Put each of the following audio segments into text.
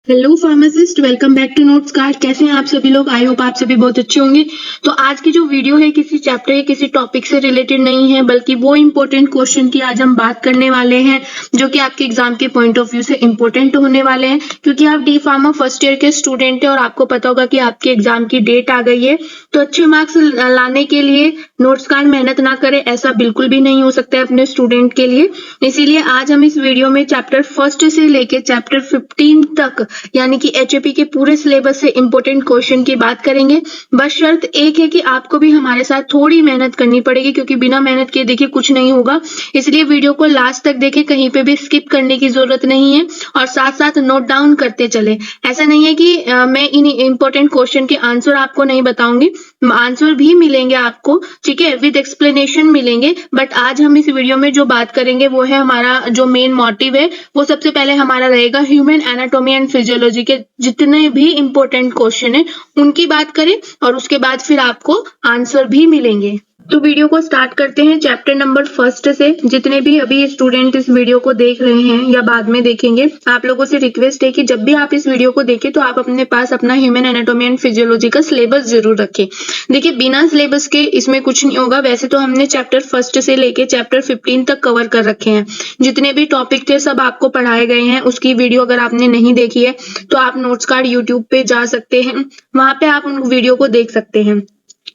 Hello pharmacist, welcome back to notes card. कैसे हैं आप सभी लोग? आई होप आप सभी बहुत अच्छे होंगे। तो आज की जो वीडियो है किसी चैप्टर या किसी टॉपिक से रिलेटेड नहीं है, बल्कि वो इंपॉर्टेंट क्वेश्चन की आज हम बात करने वाले हैं जो कि आपके एग्जाम के पॉइंट ऑफ व्यू से इंपॉर्टेंट होने वाले हैं। क्योंकि आप डी फार्मा फर्स्ट ईयर के स्टूडेंट हैं और आपको पता होगा कि आपके एग्जाम की डेट आ गई है, तो अच्छे मार्क्स लाने के लिए नोट्स कार्ड मेहनत ना करें, ऐसा बिल्कुल भी नहीं हो सकता है अपने स्टूडेंट के लिए। इसीलिए आज हम इस वीडियो में चैप्टर फर्स्ट से लेके चैप्टर 15 तक यानी कि एचएपी के पूरे सिलेबस से इंपॉर्टेंट क्वेश्चन की बात करेंगे। बस शर्त एक है कि आपको भी हमारे साथ थोड़ी मेहनत करनी पड़ेगी, क्योंकि बिना मेहनत के देखिए कुछ नहीं होगा। इसलिए वीडियो को लास्ट तक देखें, कहीं पे भी स्किप करने की जरूरत नहीं है और साथ साथ नोट डाउन करते चले। ऐसा नहीं है कि मैं इन इंपॉर्टेंट क्वेश्चन के आंसर आपको नहीं बताऊंगी, आंसर भी मिलेंगे आपको, ठीक है, विद एक्सप्लेनेशन मिलेंगे। बट आज हम इस वीडियो में जो बात करेंगे वो है हमारा जो मेन मोटिव है, वो सबसे पहले हमारा रहेगा ह्यूमन एनाटॉमी एंड फिजियोलॉजी के जितने भी इंपॉर्टेंट क्वेश्चन है उनकी बात करें, और उसके बाद फिर आपको आंसर भी मिलेंगे। तो वीडियो को स्टार्ट करते हैं चैप्टर नंबर फर्स्ट से। जितने भी अभी स्टूडेंट इस वीडियो को देख रहे हैं या बाद में देखेंगे, आप लोगों से रिक्वेस्ट है कि जब भी आप इस वीडियो को देखें तो आप अपने पास अपना ह्यूमन एनाटॉमी एंड फिजियोलॉजी का सिलेबस जरूर रखें। देखिए, बिना सिलेबस के इसमें कुछ नहीं होगा। वैसे तो हमने चैप्टर फर्स्ट से लेके चैप्टर 15 तक कवर कर रखे हैं, जितने भी टॉपिक थे सब आपको पढ़ाए गए हैं। उसकी वीडियो अगर आपने नहीं देखी है तो आप नोट्स कार्ड यूट्यूब पे जा सकते हैं, वहां पे आप उन वीडियो को देख सकते हैं।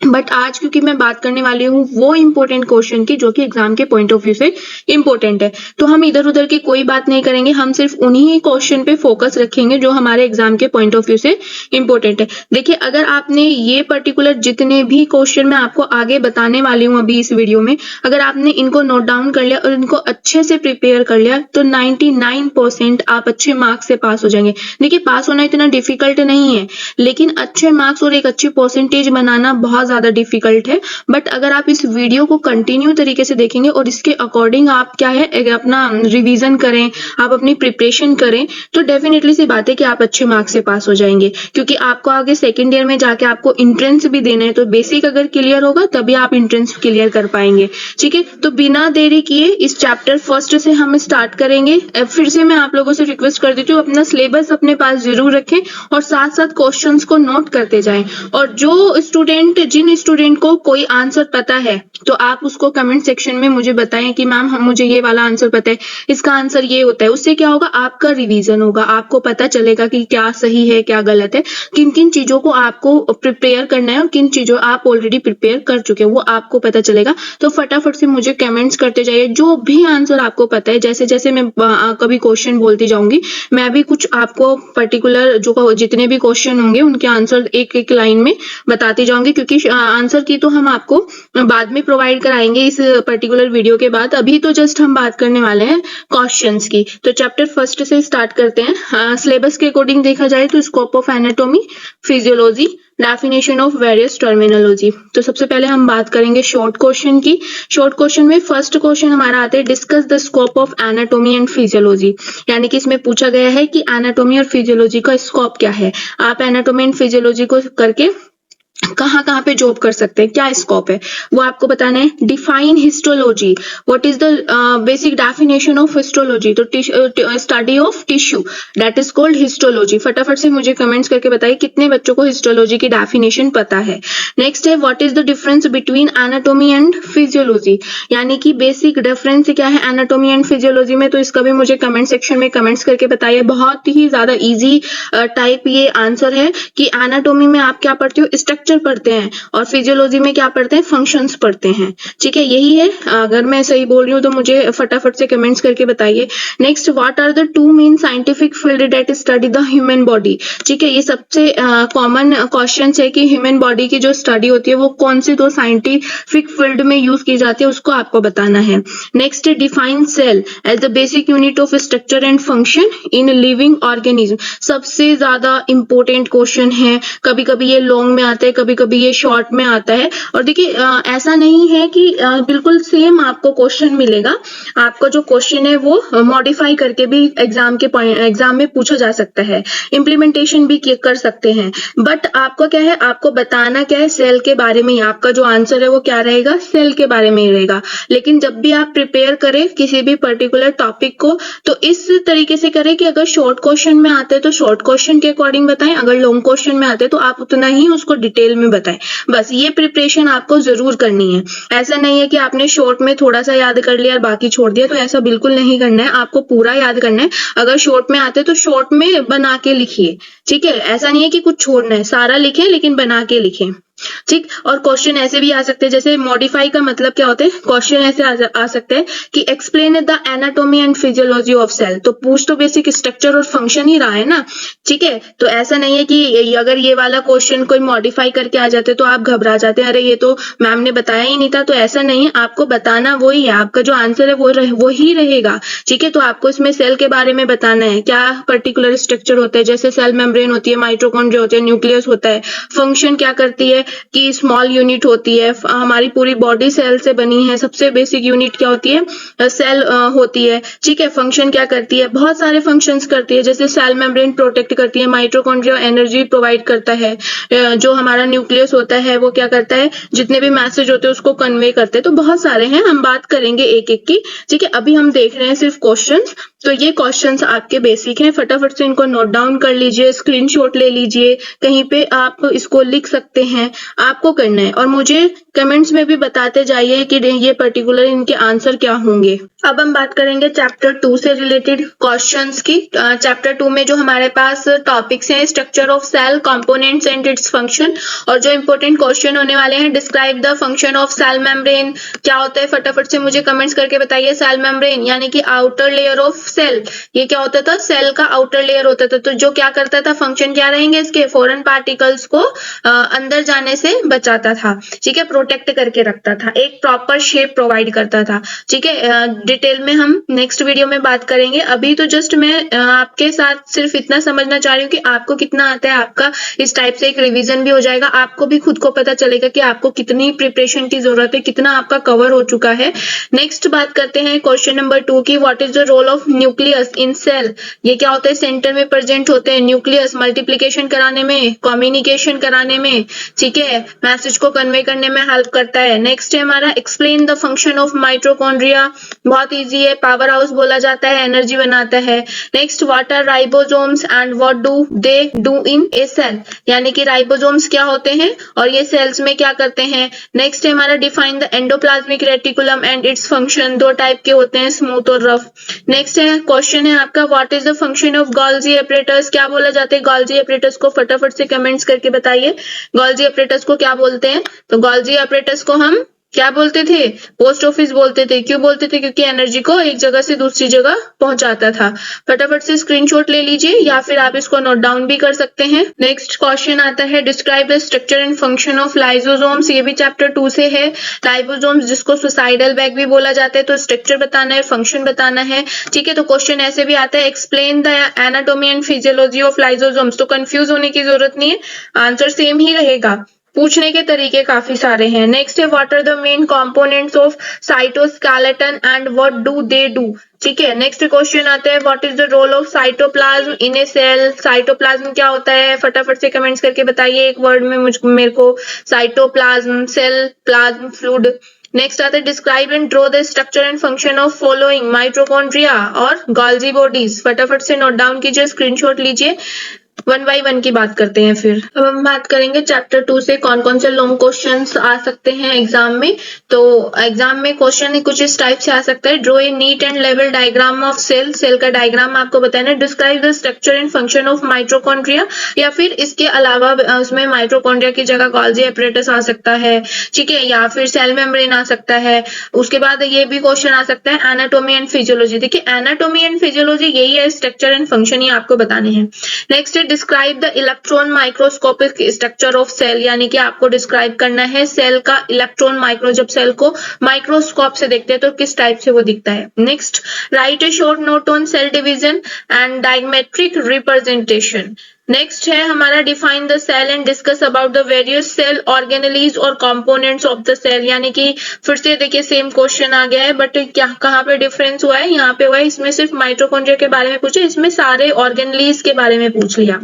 बट आज क्योंकि मैं बात करने वाली हूँ वो इंपॉर्टेंट क्वेश्चन की जो कि एग्जाम के पॉइंट ऑफ व्यू से इंपॉर्टेंट है, तो हम इधर उधर की कोई बात नहीं करेंगे। हम सिर्फ उन्हीं क्वेश्चन पे फोकस रखेंगे जो हमारे एग्जाम के पॉइंट ऑफ व्यू से इंपॉर्टेंट है। देखिए, अगर आपने ये पर्टिकुलर जितने भी क्वेश्चन मैं आपको आगे बताने वाली हूँ अभी इस वीडियो में, अगर आपने इनको नोट डाउन कर लिया और इनको अच्छे से प्रिपेयर कर लिया तो 99% आप अच्छे मार्क्स से पास हो जाएंगे। देखिए, पास होना इतना डिफिकल्ट नहीं है, लेकिन अच्छे मार्क्स और एक अच्छी परसेंटेज बनाना बहुत ज्यादा डिफिकल्ट है। बट अगर आप इस वीडियो को कंटिन्यू तरीके से देखेंगे और इसके अकॉर्डिंग आप क्या है अपना रिवीजन करें, आप अपनी प्रिपरेशन करें, तो डेफिनेटली सी बात है कि आप अच्छे मार्क्स से पास हो जाएंगे। क्योंकि आपको आगे सेकेंड ईयर में जाके आपको इंट्रेंस भी देना है, तो बेसिक अगर क्लियर होगा तभी आप इंट्रेंस क्लियर कर पाएंगे। ठीक है, तो बिना देरी किए इस चैप्टर फर्स्ट से हम स्टार्ट करेंगे। फिर से मैं आप लोगों से रिक्वेस्ट कर देती हूँ, अपना सिलेबस अपने पास जरूर रखें और साथ साथ क्वेश्चंस को नोट करते जाएं। और जो स्टूडेंट जिन स्टूडेंट को कोई आंसर पता है तो आप उसको कमेंट सेक्शन में मुझे बताएं कि मैम मुझे ये वाला आंसर पता है, इसका आंसर ये होता है। उससे क्या होगा, आपका रिवीजन होगा, आपको पता चलेगा कि क्या सही है क्या गलत है, किन किन चीजों को आपको प्रिपेयर करना है और किन चीजों आप ऑलरेडी प्रिपेयर कर चुके हैं वो आपको पता चलेगा। तो फटाफट से मुझे कमेंट्स करते जाइए जो भी आंसर आपको पता है। जैसे जैसे मैं कभी क्वेश्चन बोलती जाऊंगी, मैं भी कुछ आपको पर्टिकुलर जो जितने भी क्वेश्चन होंगे उनके आंसर एक एक लाइन में बताती जाऊंगी, क्योंकि आंसर की तो हम आपको बाद में प्रोवाइड कराएंगे इस पर्टिकुलर वीडियो के बाद। अभी तो जस्ट हम बात करने वाले हैं क्वेश्चंस की। तो चैप्टर फर्स्ट से स्टार्ट करते हैं। सिलेबस के अकॉर्डिंग देखा जाए तो scope of anatomy, physiology, definition of various terminology. तो सबसे पहले हम बात करेंगे शॉर्ट क्वेश्चन की। शॉर्ट क्वेश्चन में फर्स्ट क्वेश्चन हमारा आता है, discuss the scope of anatomy and physiology. यानी कि इसमें पूछा गया है कि एनाटॉमी और फिजियोलॉजी का स्कोप क्या है। आप एनाटॉमी एंड फिजियोलॉजी को करके कहाँ कहाँ पे जॉब कर सकते हैं, क्या स्कोप है वो आपको बताना है। Define histology, what is the basic definition of histology. तो study of tissue, that is called histology. फटाफट से मुझे कमेंट्स करके बताइए कितने बच्चों को हिस्टोलॉजी की डेफिनेशन पता है। नेक्स्ट है, what is the difference between anatomy and physiology, यानी कि बेसिक डिफरेंस क्या है एनाटॉमी एंड फिजियोलॉजी में। तो इसका भी मुझे कमेंट सेक्शन में कमेंट्स करके बताइए। बहुत ही ज्यादा इजी टाइप ये आंसर है कि एनाटॉमी में आप क्या पढ़ते हो, स्ट्रक्चर पढ़ते हैं, और फिजियोलॉजी में क्या पढ़ते हैं, फंक्शंस पढ़ते हैं। ठीक है, यही है। अगर मैं सही बोल रही हूँ तो मुझे फटाफट से कमेंट्स करके बताइए। Next, what are the two main scientific field that study the human body. ठीक है, ये सबसे कॉमन क्वेश्चन है कि ह्यूमन बॉडी की जो स्टडी होती है वो कौन सी दो साइंटिफिक फील्ड में यूज की जाती है, उसको आपको बताना है। Next, define cell as the basic unit of structure and function in living organism. सबसे ज्यादा इंपॉर्टेंट क्वेश्चन है, कभी कभी ये लॉन्ग में आता है, कभी कभी ये शॉर्ट में आता है। और देखिए ऐसा नहीं है कि बिल्कुल सेम आपको क्वेश्चन मिलेगा, आपको जो क्वेश्चन है वो मॉडिफाई करके भी एग्जाम में पूछा जा सकता है, इम्प्लीमेंटेशन भी कर सकते हैं। बट आपको क्या है, आपको बताना क्या है, सेल के बारे में ही आपका जो आंसर है वो क्या रहेगा, सेल के बारे में ही रहेगा। लेकिन जब भी आप प्रिपेयर करें किसी भी पर्टिकुलर टॉपिक को तो इस तरीके से करें कि अगर शॉर्ट क्वेश्चन में आते हैं तो शॉर्ट क्वेश्चन के अकॉर्डिंग बताएं, अगर लॉन्ग क्वेश्चन में आते हैं तो आप उतना ही उसको डिटेल में बताएं। बस ये प्रिपरेशन आपको जरूर करनी है। ऐसा नहीं है कि आपने शॉर्ट में थोड़ा सा याद कर लिया और बाकी छोड़ दिया, तो ऐसा बिल्कुल नहीं करना है, आपको पूरा याद करना है। अगर शॉर्ट में आते तो शॉर्ट में बना के लिखिए, ठीक है। ऐसा नहीं है कि कुछ छोड़ना है, सारा लिखें लेकिन बना के लिखें, ठीक। और क्वेश्चन ऐसे भी आ सकते हैं, जैसे मॉडिफाई का मतलब क्या होता है, क्वेश्चन ऐसे आ सकते हैं कि explain the anatomy and physiology of cell. तो पूछ तो बेसिक स्ट्रक्चर और फंक्शन ही रहा है ना, ठीक है। तो ऐसा नहीं है कि अगर ये वाला क्वेश्चन कोई मॉडिफाई करके आ जाते तो आप घबरा जाते हैं, अरे ये तो मैम ने बताया ही नहीं था। तो ऐसा नहीं है, आपको बताना वही है, आपका जो आंसर है वो ही रहेगा, ठीक है। तो आपको इसमें सेल के बारे में बताना है, क्या पर्टिकुलर स्ट्रक्चर होता है, जैसे सेल मेम्ब्रेन होती है, माइटोकॉन्ड्रिया होते हैं, न्यूक्लियस होता है। फंक्शन क्या करती है कि स्मॉल यूनिट होती है, हमारी पूरी बॉडी सेल से बनी है, सबसे बेसिक यूनिट क्या होती है, सेल होती है, ठीक है। फंक्शन क्या करती है, बहुत सारे फंक्शंस करती है, जैसे सेल मेम्ब्रेन प्रोटेक्ट करती है, माइटोकॉन्ड्रिया एनर्जी प्रोवाइड करता है, जो हमारा न्यूक्लियस होता है वो क्या करता है, जितने भी मैसेज होते हैं उसको कन्वे करते हैं। तो बहुत सारे हैं, हम बात करेंगे एक एक की, ठीक है। अभी हम देख रहे हैं सिर्फ क्वेश्चंस। तो ये क्वेश्चंस आपके बेसिक हैं, फटाफट से इनको नोट डाउन कर लीजिए, स्क्रीनशॉट ले लीजिए, कहीं पे आप इसको लिख सकते हैं, आपको करना है। और मुझे कमेंट्स में भी बताते जाइए कि ये पर्टिकुलर इनके आंसर क्या होंगे। अब हम बात करेंगे चैप्टर 2 से रिलेटेड क्वेश्चंस की। चैप्टर 2 में जो हमारे पास टॉपिक्स हैं, structure of cell, components and its function. और जो इंपॉर्टेंट क्वेश्चन होने वाले हैं, describe the function of cell membrane. क्या होता है, फटाफट से मुझे कमेंट्स करके बताइए। सेल मेम्ब्रेन यानी कि आउटर लेयर ऑफ सेल, ये क्या होता था, सेल का आउटर लेयर होता था। तो जो क्या करता था, फंक्शन क्या रहेंगे इसके, फॉरेन पार्टिकल्स को अंदर जाने से बचाता था, ठीक है, प्रोटेक्ट करके रखता था, एक प्रॉपर शेप प्रोवाइड करता था, ठीक है। डिटेल में हम नेक्स्ट वीडियो में बात करेंगे। अभी तो जस्ट मैं आपके साथ सिर्फ इतना समझना चाह रही हूँ कि आपको कितना आता है, आपका इस टाइप से एक रिवीजन भी हो जाएगा, आपको भी खुद को पता चलेगा कि आपको कितनी प्रिपरेशन की जरूरत है, कितना आपका कवर हो चुका है। नेक्स्ट बात करते हैं क्वेश्चन नंबर 2 की, what is the role of nucleus in cell. ये क्या होता है, सेंटर में प्रेजेंट होते हैं न्यूक्लियस, मल्टीप्लीकेशन कराने में, कम्युनिकेशन कराने में, ठीक है, मैसेज को कन्वे करने में हेल्प करता है। नेक्स्ट है हमारा explain the function of mitochondria, बहुत इजी है, पावर हाउस बोला जाता है, एनर्जी बनाता है। Next what are ribosomes and what do they do in a cell, यानी कि राइबोसोम्स क्या होते हैं और ये सेल्स में क्या करते हैं। नेक्स्ट है हमारा define the endoplasmic reticulum and its function, दो टाइप के होते हैं, स्मूथ और रफ। नेक्स्ट है क्वेश्चन है आपका, what is the function of Golgi apparatus, क्या बोला जाता है गोल्जी एपरेटस को, फटाफट से कमेंट्स करके बताइए गोल्जी एपरेटस को क्या बोलते हैं। तो गोल्जी एपरेटस को हम क्या बोलते थे, पोस्ट ऑफिस बोलते थे। क्यों बोलते थे, क्योंकि एनर्जी को एक जगह से दूसरी जगह पहुंचाता था। फटाफट से स्क्रीनशॉट ले लीजिए या फिर आप इसको नोट डाउन भी कर सकते हैं। नेक्स्ट क्वेश्चन आता है, describe the structure and function of lysosomes, ये भी चैप्टर 2 से है। लाइसोसोम्स जिसको सुसाइडल बैग भी बोला जाता है, तो स्ट्रक्चर बताना है, फंक्शन बताना है, ठीक है। तो क्वेश्चन ऐसे भी आता है, explain the anatomy and physiology of lysosomes. तो कंफ्यूज होने की जरूरत नहीं है, आंसर सेम ही रहेगा, पूछने के तरीके काफी सारे हैं। नेक्स्ट है, what are the main components of cytoskeleton and what do they do, ठीक है। नेक्स्ट क्वेश्चन आता है, what is the role of cytoplasm in a cell, cytoplasm क्या होता है, फटाफट से कमेंट्स करके बताइए एक वर्ड में मेरे को, cytoplasm, cell, plasm, fluid. Next आता है, describe and draw the structure and function of following mitochondria और गोल्जी बॉडीज, फटाफट से नोट डाउन कीजिए, स्क्रीनशॉट लीजिए। 1 बाय 1 की बात करते हैं। फिर अब हम बात करेंगे चैप्टर 2 से कौन कौन से लॉन्ग क्वेश्चंस आ सकते हैं एग्जाम में। तो एग्जाम में क्वेश्चन कुछ इस टाइप से आ सकता है, draw a neat and level diagram of cell, cell का डायग्राम आपको बताना है। Describe the structure and function of mitochondria, या फिर इसके अलावा उसमें माइटोकॉन्ड्रिया की जगह गोल्जी एपरेटस आ सकता है, ठीक है, या फिर सेल मेम्ब्रेन आ सकता है। उसके बाद ये भी क्वेश्चन आ सकता है, एनाटॉमी एंड फिजियोलॉजी। देखिए एनाटॉमी एंड फिजियोलॉजी यही है, स्ट्रक्चर एंड फंक्शन ही आपको बताने हैं। Next describe the electron microscopic structure of cell, यानी कि आपको डिस्क्राइब करना है सेल का इलेक्ट्रॉन माइक्रो, जब सेल को माइक्रोस्कोप से देखते हैं तो किस टाइप से वो दिखता है। Next write a short note on cell division and diagrammatic representation, next है हमारा define the cell and discuss about the various cell organelles और कंपोनेंट्स ऑफ द सेल। यानी कि फिर से देखिए सेम क्वेश्चन आ गया है, बट क्या कहाँ पे डिफरेंस हुआ है, यहाँ पे हुआ है इसमें सिर्फ माइटोकॉन्ड्रिया के बारे में पूछे, इसमें सारे ऑर्गेनेलीज के बारे में पूछ लिया।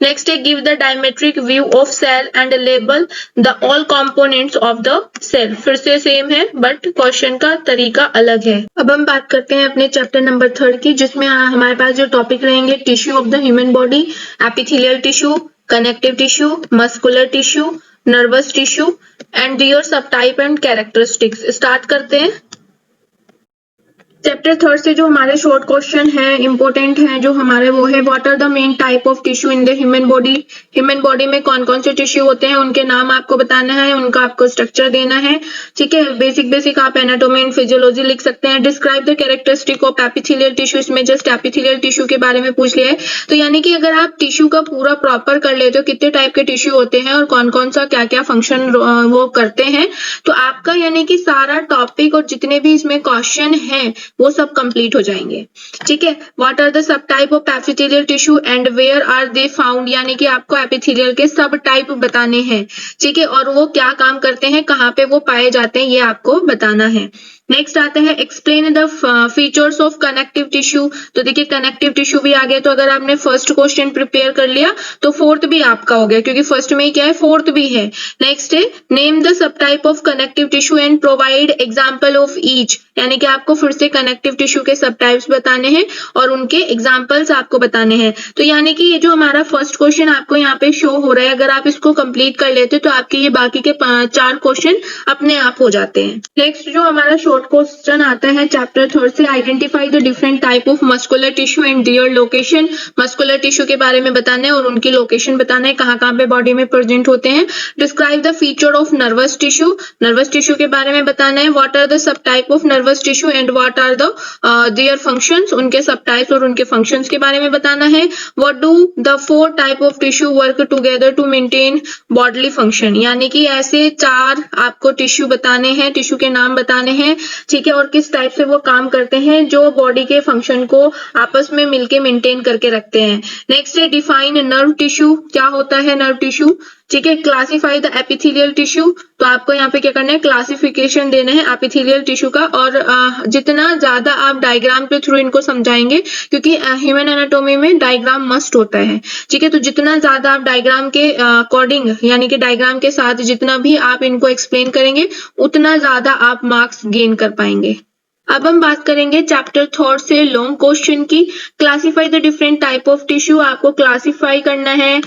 नेक्स्ट है give the diametric view of cell and label the all components of the cell. फिर से सेम है बट क्वेश्चन का तरीका अलग है। अब हम बात करते हैं अपने चैप्टर नंबर 3 की, जिसमें हमारे पास जो टॉपिक रहेंगे tissue of the human body, epithelial tissue, connective tissue, muscular tissue, nervous tissue and their subtype and characteristics। Start करते हैं। चैप्टर 3 से जो हमारे शॉर्ट क्वेश्चन है इंपॉर्टेंट है जो हमारे वो है what are the main type of tissue in the human body. Human body में कौन कौन से टिश्यू होते हैं, उनके नाम आपको बताना है, उनका आपको स्ट्रक्चर देना है। ठीक है, बेसिक आप एनाटॉमी एंड फिजियोलॉजी लिख सकते हैं। Describe the characteristic of epithelial tissue, इसमें जस्ट एपिथेलियल टिश्यू के बारे में पूछ लिया है। तो यानी कि अगर आप टिश्यू का पूरा प्रॉपर कर लेते हो कितने टाइप के टिश्यू होते हैं और कौन कौन सा क्या क्या फंक्शन वो करते हैं, तो आपका यानी कि सारा टॉपिक और जितने भी इसमें क्वेश्चन है वो सब कंप्लीट हो जाएंगे। ठीक है, what are the sub type of epithelial tissue and where are they found, यानी कि आपको एपिथेलियल के सब टाइप बताने हैं। ठीक है, और वो क्या काम करते हैं, कहाँ पे वो पाए जाते हैं, ये आपको बताना है। नेक्स्ट आता है explain the features of connective tissue. तो देखिए कनेक्टिव टिश्यू भी आ गया, तो अगर आपने फर्स्ट क्वेश्चन प्रिपेयर कर लिया तो फोर्थ भी आपका हो गया, क्योंकि फर्स्ट में ही क्या है फोर्थ भी है। नेक्स्ट है name the sub type of connective tissue and provide example of each, यानी कि आपको फिर से कनेक्टिव टिश्यू के सब टाइप्स बताने हैं और उनके एग्जाम्पल्स आपको बताने हैं। तो यानी कि ये जो हमारा फर्स्ट क्वेश्चन आपको यहाँ पे शो हो रहा है, अगर आप इसको कंप्लीट कर लेते तो आपके ये बाकी के 4 क्वेश्चन अपने आप हो जाते हैं। नेक्स्ट जो हमारा शॉर्ट क्वेश्चन आता है चैप्टर 3 से identify the different type of muscular tissue and their location. Muscular tissue के बारे में बताना है और उनकी लोकेशन बताना है, कहाँ कहाँ पे बॉडी में प्रेजेंट होते हैं। Describe the feature of nervous tissue, nervous tissue के बारे में बताना है। What are the sub type of nervous tissue and what are the their functions, उनके सब टाइप्स और उनके फंक्शंस के बारे में बताना है। What do the 4 type of tissue work together to maintain bodily function, यानी कि ऐसे 4 आपको टिश्यू बताने हैं, टिश्यू के नाम बताने हैं। ठीक है, और किस टाइप से वो काम करते हैं जो बॉडी के फंक्शन को आपस में मिलके मेंटेन करके रखते हैं। नेक्स्ट है डिफाइन नर्व टिश्यू, क्या होता है नर्व टिश्यू। ठीक है, क्लासिफाई द एपिथेलियल टिश्यू, तो आपको यहाँ पे क्या करना है क्लासिफिकेशन देना है एपिथेलियल टिश्यू का, और जितना ज्यादा आप डायग्राम के थ्रू इनको समझाएंगे, क्योंकि ह्यूमन एनाटॉमी में डायग्राम मस्ट होता है। ठीक है, तो जितना ज्यादा आप डायग्राम के अकॉर्डिंग यानी कि डायग्राम के साथ जितना भी आप इनको एक्सप्लेन करेंगे उतना ज्यादा आप मार्क्स गेन कर पाएंगे। अब हम बात करेंगे चैप्टर 3 से लॉन्ग क्वेश्चन की। Classify the different type of tissue, आपको क्लासिफाई करना है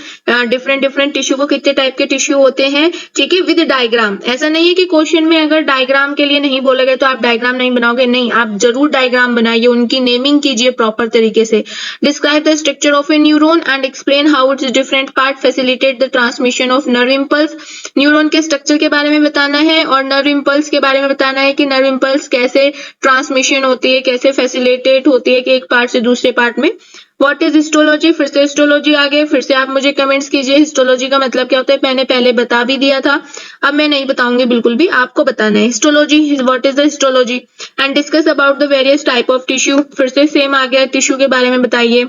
डिफरेंट टिश्यू को, कितने टाइप के टिश्यू होते हैं। ठीक है, विद डायग्राम। ऐसा नहीं है कि क्वेश्चन में अगर डायग्राम के लिए नहीं बोला गया तो आप डायग्राम नहीं बनाओगे, नहीं, आप जरूर डायग्राम बनाइए, उनकी नेमिंग कीजिए प्रॉपर तरीके से। Describe the structure of A neuron and explain how it's different part facilitate the transmission of nerve impulse. Neuron के स्ट्रक्चर के बारे में बताना है और नर्व इंपल्स के बारे में बताना है कि नर्व इंपल्स कैसे ट्रांसमिशन होती है, कैसे फैसिलिटेट होती है कि एक पार्ट से दूसरे पार्ट में। व्हाट इज हिस्टोलॉजी, फिर से हिस्टोलॉजी आ गए, फिर से आप मुझे कमेंट्स कीजिए हिस्टोलॉजी का मतलब क्या होता है। मैंने पहले बता भी दिया था, अब मैं नहीं बताऊंगी बिल्कुल भी, आपको बताना है histology, what is the histology. And discuss about the various type of tissue, फिर से सेम आ गया, टिश्यू के बारे में बताइए।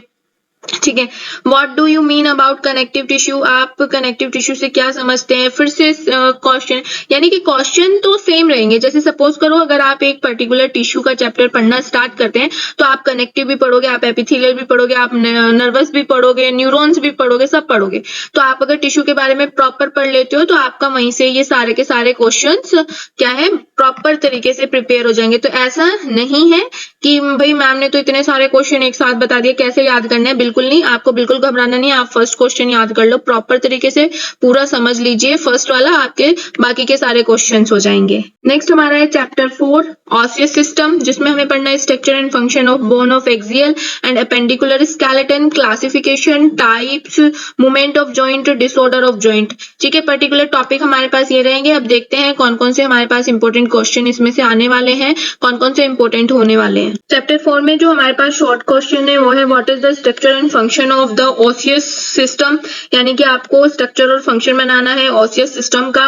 ठीक है, what do you mean about connective tissue, आप कनेक्टिव टिश्यू से क्या समझते हैं। फिर से क्वेश्चन, यानी कि क्वेश्चन तो सेम रहेंगे। जैसे सपोज करो अगर आप एक पर्टिकुलर टिश्यू का चैप्टर पढ़ना स्टार्ट करते हैं तो आप कनेक्टिव भी पढ़ोगे, आप एपिथेलियल भी पढ़ोगे, आप नर्वस भी पढ़ोगे, न्यूरॉन्स भी पढ़ोगे, सब पढ़ोगे। तो आप अगर टिश्यू के बारे में प्रॉपर पढ़ लेते हो तो आपका वहीं से ये सारे के सारे क्वेश्चंस क्या है प्रॉपर तरीके से प्रिपेयर हो जाएंगे। तो ऐसा नहीं है कि भाई मैम ने तो इतने सारे क्वेश्चन एक साथ बता दिए, कैसे याद करना है। बिल्कुल नहीं, आपको बिल्कुल घबराना नहीं है, आप फर्स्ट क्वेश्चन याद कर लो, प्रॉपर तरीके से पूरा समझ लीजिए फर्स्ट वाला, आपके बाकी के सारे क्वेश्चंस हो जाएंगे। नेक्स्ट हमारा है चैप्टर 4 ऑसियस सिस्टम, जिसमें हमें पढ़ना है structure and function of bone of axial and appendicular skeleton, classification, types, movement of joint, disorder of joint. ठीक है, पर्टिकुलर टॉपिक हमारे पास ये रहेंगे। अब देखते हैं कौन कौन से हमारे पास इंपॉर्टेंट क्वेश्चन इसमें से आने वाले हैं, कौन कौन से इंपॉर्टेंट होने वाले हैं। चैप्टर 4 में जो हमारे पास शॉर्ट क्वेश्चन है वो है what is the structure and function of the osseous system, यानी कि आपको स्ट्रक्चर और फंक्शन बनाना है ऑसियस सिस्टम का।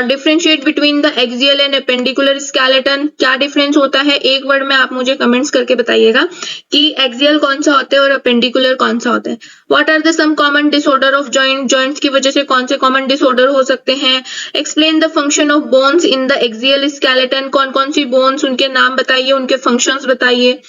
Differentiate between the axial and appendicular skeleton, क्या डिफरेंस होता है, एक वर्ड में आप मुझे कमेंट्स करके बताइएगा कि एक्सियल कौन सा होता है और अपेंडिकुलर कौन सा होता है। What are the some common disorder of joint, joints की वजह से कौन से कॉमन डिसऑर्डर हो सकते हैं। Explain the function of bones in the axial skeleton, कौन कौन सी बोन्स, उनके नाम बताइए, उनके फंक्शंस बताइए,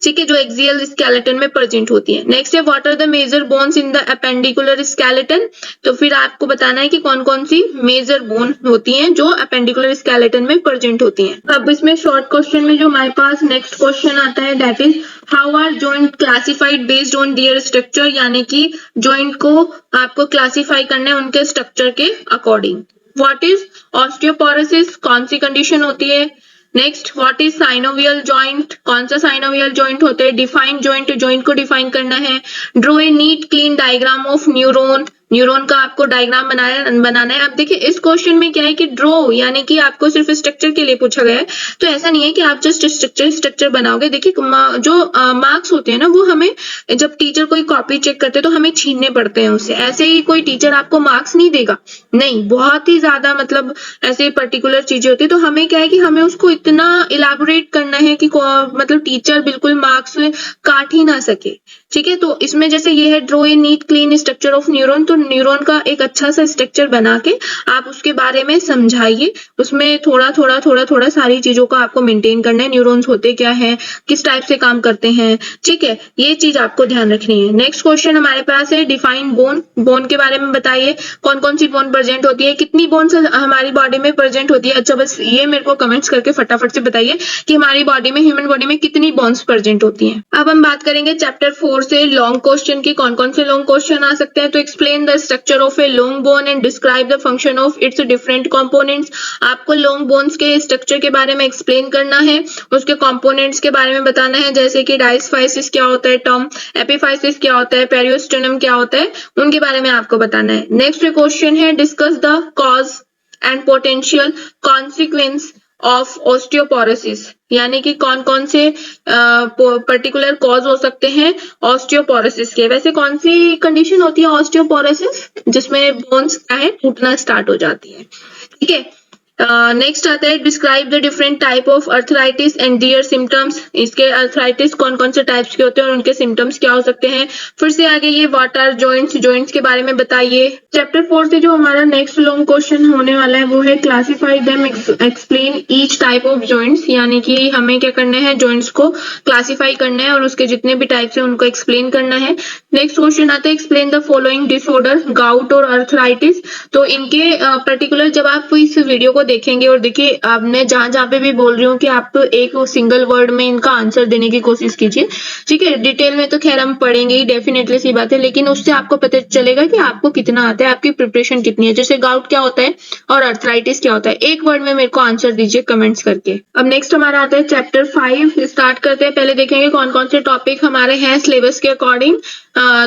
ठीक है, जो एक्सियल स्केलेटन में प्रेजेंट होती है। नेक्स्ट है what are the major bones in the appendicular skeleton, तो फिर आपको बताना है कि कौन कौन सी मेजर बोन होती हैं जो अपेंडिकुलर स्केलेटन में प्रेजेंट होती हैं। अब इसमें शॉर्ट क्वेश्चन में जो हमारे पास नेक्स्ट क्वेश्चन आता है that is how are joint classified based on their structure, यानी कि जॉइंट को आपको क्लासिफाई करना है उनके स्ट्रक्चर के अकॉर्डिंग। व्हाट इज ऑस्टियोपोरोसिस, कौन सी कंडीशन होती है। Next what is synovial joint, कौन सा साइनोवियल जॉइंट होते हैं। डिफाइन जॉइंट, जॉइंट को डिफाइन करना है। Draw a neat clean diagram of neuron, neuron का आपको डायग्राम बनाना है। अब देखिए इस क्वेश्चन में क्या है कि ड्रॉ यानी कि आपको सिर्फ स्ट्रक्चर के लिए पूछा गया है, तो ऐसा नहीं है कि आप जस्ट स्ट्रक्चर बनाओगे। देखिए जो मार्क्स होते हैं ना वो हमें जब टीचर कोई कॉपी चेक करते हैं तो हमें छीनने पड़ते हैं उससे, ऐसे ही कोई टीचर आपको मार्क्स नहीं देगा, नहीं, बहुत ही ज्यादा मतलब ऐसे पर्टिकुलर चीजें होती है, तो हमें क्या है कि हमें उसको इतना इलाबोरेट करना है कि मतलब टीचर बिल्कुल मार्क्स में काट ही ना सके, ठीक है। तो इसमें जैसे ये है draw a neat clean structure of neuron, तो न्यूरॉन का एक अच्छा सा स्ट्रक्चर बना के आप उसके बारे में समझाइए, उसमें थोड़ा सारी चीजों का आपको मेंटेन करना है, न्यूरॉन्स होते क्या है, किस टाइप से काम करते हैं, ठीक है, ये चीज आपको ध्यान रखनी है। नेक्स्ट क्वेश्चन हमारे पास है डिफाइन बोन, बोन के बारे में बताइए, कौन कौन सी बोन प्रेजेंट होती है, कितनी बोन्स हमारी बॉडी में प्रेजेंट होती है। अच्छा बस ये मेरे को कमेंट्स करके फटाफट से बताइए कि हमारी बॉडी में, ह्यूमन बॉडी में कितनी बोन्स प्रेजेंट होती हैं। अब हम बात करेंगे चैप्टर 4 से लॉन्ग क्वेश्चन की, कौन कौन से लॉन्ग क्वेश्चन आ सकते हैं। तो explain the structure of a long bone and describe the function of its different components, आपको लॉन्ग बोन्स के स्ट्रक्चर के बारे में एक्सप्लेन करना है, उसके कंपोनेंट्स के बारे में बताना है, जैसे कि डायस्फाइसिस क्या होता है टर्म, एपिफाइसिस क्या होता है, पेरियोस्टेनम क्या होता है, उनके बारे में आपको बताना है। नेक्स्ट क्वेश्चन है discuss the cause and potential consequence of osteoporosis, यानी कि कौन कौन से पर्टिकुलर कॉज हो सकते हैं ऑस्टियोपोरोसिस के। वैसे कौन सी कंडीशन होती है ऑस्टियोपोरोसिस, जिसमें बोन्स क्या है टूटना स्टार्ट हो जाती है, ठीक है। नेक्स्ट आता है describe the different type of arthritis and their symptoms, इसके अर्थराइटिस कौन कौन से टाइप्स के होते हैं और उनके सिम्टम्स क्या हो सकते हैं। फिर से आगे ये व्हाट आर जॉइंट्स, जॉइंट्स के बारे में बताइए। चैप्टर 4 से जो हमारा नेक्स्ट लॉन्ग क्वेश्चन होने वाला है वो है classify them, explain each type of joints, यानी कि हमें क्या करना है जॉइंट्स को क्लासिफाई करना है और उसके जितने भी टाइप्स हैं उनको एक्सप्लेन करना है। नेक्स्ट क्वेश्चन आता है explain the following disorder, gout और अर्थराइटिस, तो इनके पर्टिकुलर जब आप इस वीडियो को देखेंगे और देखिए आपने जहां पे भी बोल रही हूँ कि आप एक सिंगल वर्ड में इनका आंसर देने की कोशिश कीजिए, ठीक है। डिटेल में तो खैर हम पढ़ेंगे ही डेफिनेटली, सी बात है, लेकिन उससे आपको पता चलेगा कि आपको कितना आता है, आपकी प्रिपरेशन कितनी है। जैसे गाउट क्या होता है और अर्थराइटिस क्या होता है, एक वर्ड में मेरे को आंसर दीजिए कमेंट्स करके। अब नेक्स्ट हमारा आता है चैप्टर 5, स्टार्ट करते हैं। पहले देखेंगे कौन कौन से टॉपिक हमारे हैं सिलेबस के अकॉर्डिंग।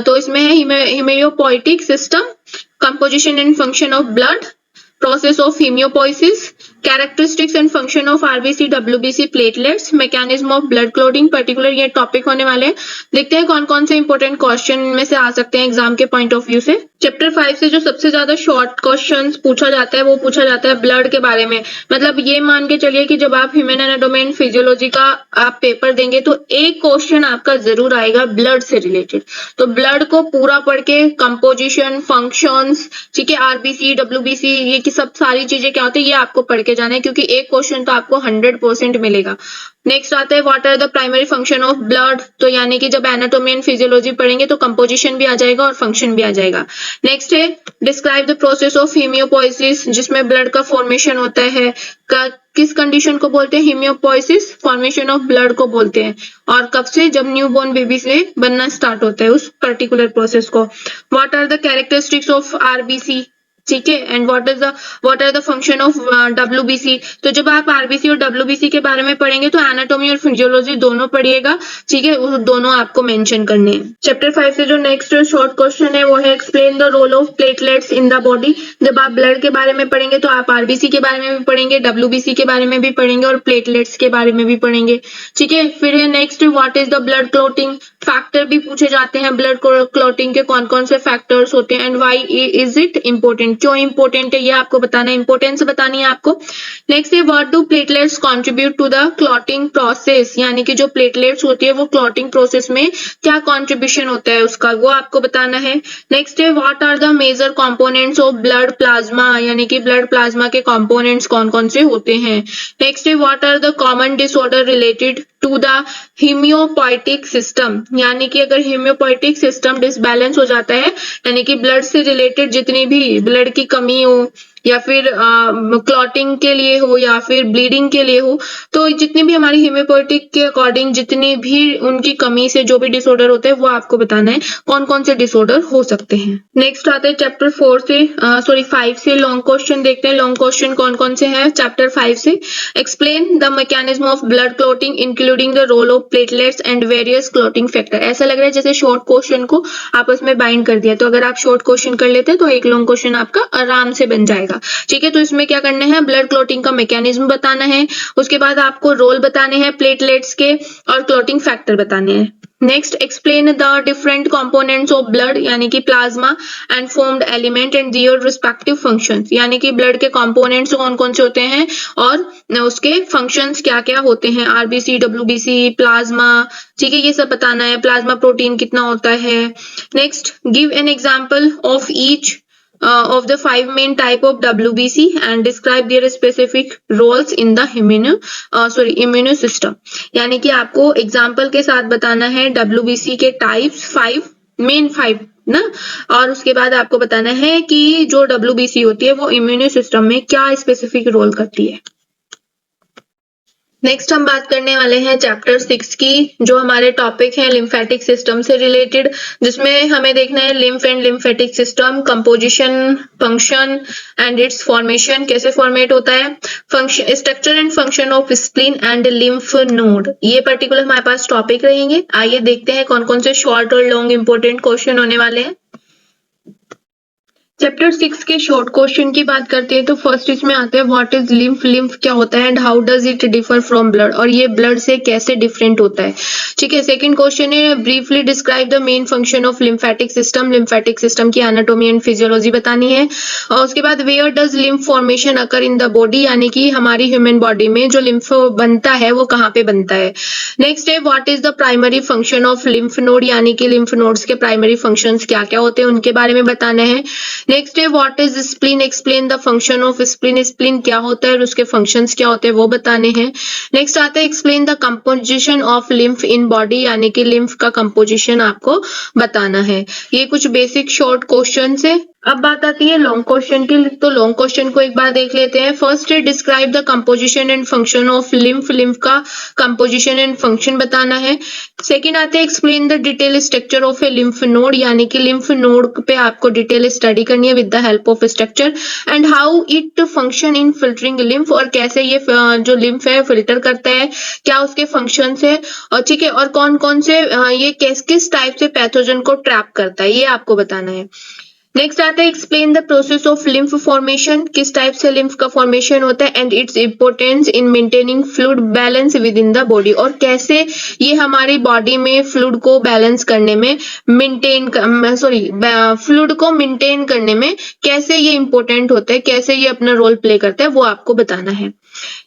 तो इसमें है hemopoietic system, composition and function of blood, process of hemiopoiesis, characteristics and function of RBC, WBC, platelets, mechanism of blood clotting, particular ये टॉपिक होने वाले हैं। देखते हैं कौन कौन से इंपॉर्टेंट क्वेश्चन में से आ सकते हैं एग्जाम के पॉइंट ऑफ व्यू से। चैप्टर 5 से जो सबसे ज्यादा शॉर्ट क्वेश्चंस पूछा जाता है वो पूछा जाता है ब्लड के बारे में। मतलब ये मान के चलिए कि जब आप ह्यूमन एनाटॉमी एंड फिजियोलॉजी का आप पेपर देंगे तो एक क्वेश्चन आपका जरूर आएगा ब्लड से रिलेटेड। तो ब्लड को पूरा पढ़ के कंपोजिशन, फंक्शंस, ठीक है, आरबीसी, डब्ल्यूबीसी, ये सब सारी चीजें क्या होती है ये आपको पढ़ के जाना है, क्योंकि एक क्वेश्चन तो आपको 100% मिलेगा। नेक्स्ट आता है what are the primary function of blood, तो यानी कि जब एनाटॉमी एंड फिजियोलॉजी पढ़ेंगे तो कंपोजिशन भी आ जाएगा और फंक्शन भी आ जाएगा। नेक्स्ट है डिस्क्राइब द प्रोसेस ऑफ हेमियोपोइसिस, जिसमें ब्लड का फॉर्मेशन होता है। किस कंडीशन को बोलते हैं हेमियोपोइसिस, फॉर्मेशन ऑफ ब्लड को बोलते हैं। और कब से, जब न्यूबॉर्न बेबी से बनना स्टार्ट होता है उस पर्टिकुलर प्रोसेस को। What are the characteristics of RBC, ठीक है, and what are the function of WBC. तो जब आप आरबीसी और डब्ल्यूबीसी के बारे में पढ़ेंगे तो एनाटॉमी और फिजियोलॉजी दोनों पढ़िएगा, ठीक है, वो दोनों आपको मेंशन करने हैं। चैप्टर 5 से जो नेक्स्ट शॉर्ट क्वेश्चन है वो है explain the role of platelets in the body. जब आप ब्लड के बारे में पढ़ेंगे तो आप आरबीसी के बारे में भी पढ़ेंगे, डब्ल्यूबीसी के बारे में भी पढ़ेंगे और प्लेटलेट्स के बारे में भी पढ़ेंगे, ठीक है। फिर next what is the blood clotting, factor भी पूछे जाते हैं ब्लड क्लॉटिंग के, कौन कौन से फैक्टर्स होते हैं and why is it important, क्यों इम्पोर्टेंट है ये आपको बताना है, इंपॉर्टेंस बतानी है आपको। नेक्स्ट है what do platelets contribute to the clotting process, यानी कि जो प्लेटलेट्स होती है वो क्लॉटिंग प्रोसेस में क्या कंट्रीब्यूशन होता है उसका, वो आपको बताना है। नेक्स्ट है what are the major components of blood plasma, यानी कि ब्लड प्लाज्मा के कंपोनेंट्स कौन कौन से होते हैं। नेक्स्ट है what are the common disorder related to the homeopathic system, यानी कि अगर होम्योपोइटिक सिस्टम डिसबैलेंस हो जाता है, यानी कि ब्लड से रिलेटेड जितनी भी ब्लड की कमी हो या फिर क्लॉटिंग के लिए हो या फिर ब्लीडिंग के लिए हो, तो जितनी भी हमारी होम्योपैथिक के अकॉर्डिंग जितनी भी उनकी कमी से जो भी डिसऑर्डर होते हैं वो आपको बताना है कौन कौन से डिसऑर्डर हो सकते हैं। नेक्स्ट आते हैं चैप्टर 5 से लॉन्ग क्वेश्चन देखते हैं। लॉन्ग क्वेश्चन कौन कौन से हैं चैप्टर 5 से। Explain the mechanism of blood clotting including the role of platelets and various clotting factor. ऐसा लग रहा है जैसे शॉर्ट क्वेश्चन को आपस में बाइंड कर दिया, तो अगर आप शॉर्ट क्वेश्चन कर लेते हैं तो एक लॉन्ग क्वेश्चन आपका आराम से बन जाएगा। ठीक है, तो इसमें क्या करना है, ब्लड क्लॉटिंग का मैकेनिज्म बताना है, उसके बाद आपको रोल बताने हैं प्लेटलेट्स के और क्लॉटिंग फैक्टर बताने हैं। Next explain the different components of blood, यानी कि plasma and formed element and their respective functions, यानी कि ब्लड के कंपोनेंट्स कौन कौन से होते हैं और उसके फंक्शंस क्या क्या होते हैं, आरबीसी, डब्ल्यूबीसी, प्लाज्मा। ठीक है, ये सब बताना है, प्लाज्मा प्रोटीन कितना होता है। Next give an example of each of the 5 main type of WBC and describe their specific roles in the immune system, यानी कि आपको एग्जाम्पल के साथ बताना है WBC के टाइप्स 5 ना, और उसके बाद आपको बताना है कि जो WBC होती है वो इम्यून सिस्टम में क्या स्पेसिफिक रोल करती है। नेक्स्ट हम बात करने वाले हैं चैप्टर 6 की, जो हमारे टॉपिक है लिम्फेटिक सिस्टम से रिलेटेड, जिसमें हमें देखना है lymph and lymphatic system, composition, function and it's formation, कैसे फॉर्मेट होता है, function, structure and function of spleen and lymph node, ये पर्टिकुलर हमारे पास टॉपिक रहेंगे। आइए देखते हैं कौन कौन से शॉर्ट और लॉन्ग इंपोर्टेंट क्वेश्चन होने वाले हैं। चैप्टर 6 के शॉर्ट क्वेश्चन की बात करते हैं तो फर्स्ट इसमें आते हैं व्हाट इज लिम्फ, लिम्फ क्या होता है and how does it differ from blood, और ये ब्लड से कैसे डिफरेंट होता है। ठीक है, सेकंड क्वेश्चन है briefly describe the main function of lymphatic system, lymphatic system की एनाटॉमी एंड फिजियोलॉजी बतानी है। और उसके बाद where does lymph formation occur in the body, यानी कि हमारी ह्यूमन बॉडी में जो लिम्फ बनता है वो कहाँ पे बनता है। नेक्स्ट है what is the primary function of lymph node, यानी कि लिम्फ नोड्स के प्राइमरी फंक्शंस क्या क्या होते हैं उनके बारे में बताना है। नेक्स्ट है what is spleen, explain the function of spleen, spleen क्या होता है और उसके फंक्शंस क्या होते हैं वो बताने हैं। नेक्स्ट आता है explain the composition of lymph in body, यानी कि लिम्फ का कंपोजिशन आपको बताना है। ये कुछ बेसिक शॉर्ट क्वेश्चन है। अब बात आती है लॉन्ग क्वेश्चन की, तो लॉन्ग क्वेश्चन को एक बार देख लेते हैं। फर्स्ट है describe the composition and function of lymph, lymph का कंपोजिशन एंड फंक्शन बताना है। सेकंड आते हैं explain the detail structure of A lymph node, यानी कि लिम्फ नोड पे आपको डिटेल स्टडी करनी है with the help of structure, and how it function in filtering lymph, और कैसे ये जो लिम्फ है फिल्टर करता है, क्या उसके फंक्शंस है, और ठीक है, और कौन कौन से ये किस टाइप से पैथोजन को ट्रैप करता है, ये आपको बताना है। नेक्स्ट आता है explain the process of lymph formation, किस टाइप से लिम्फ का फॉर्मेशन होता है and its importance in maintaining fluid balance with in the body, और कैसे ये हमारी बॉडी में फ्लूइड को बैलेंस करने में फ्लूइड को मेंटेन करने में कैसे ये इंपॉर्टेंट होता है, कैसे ये अपना रोल प्ले करता है, वो आपको बताना है।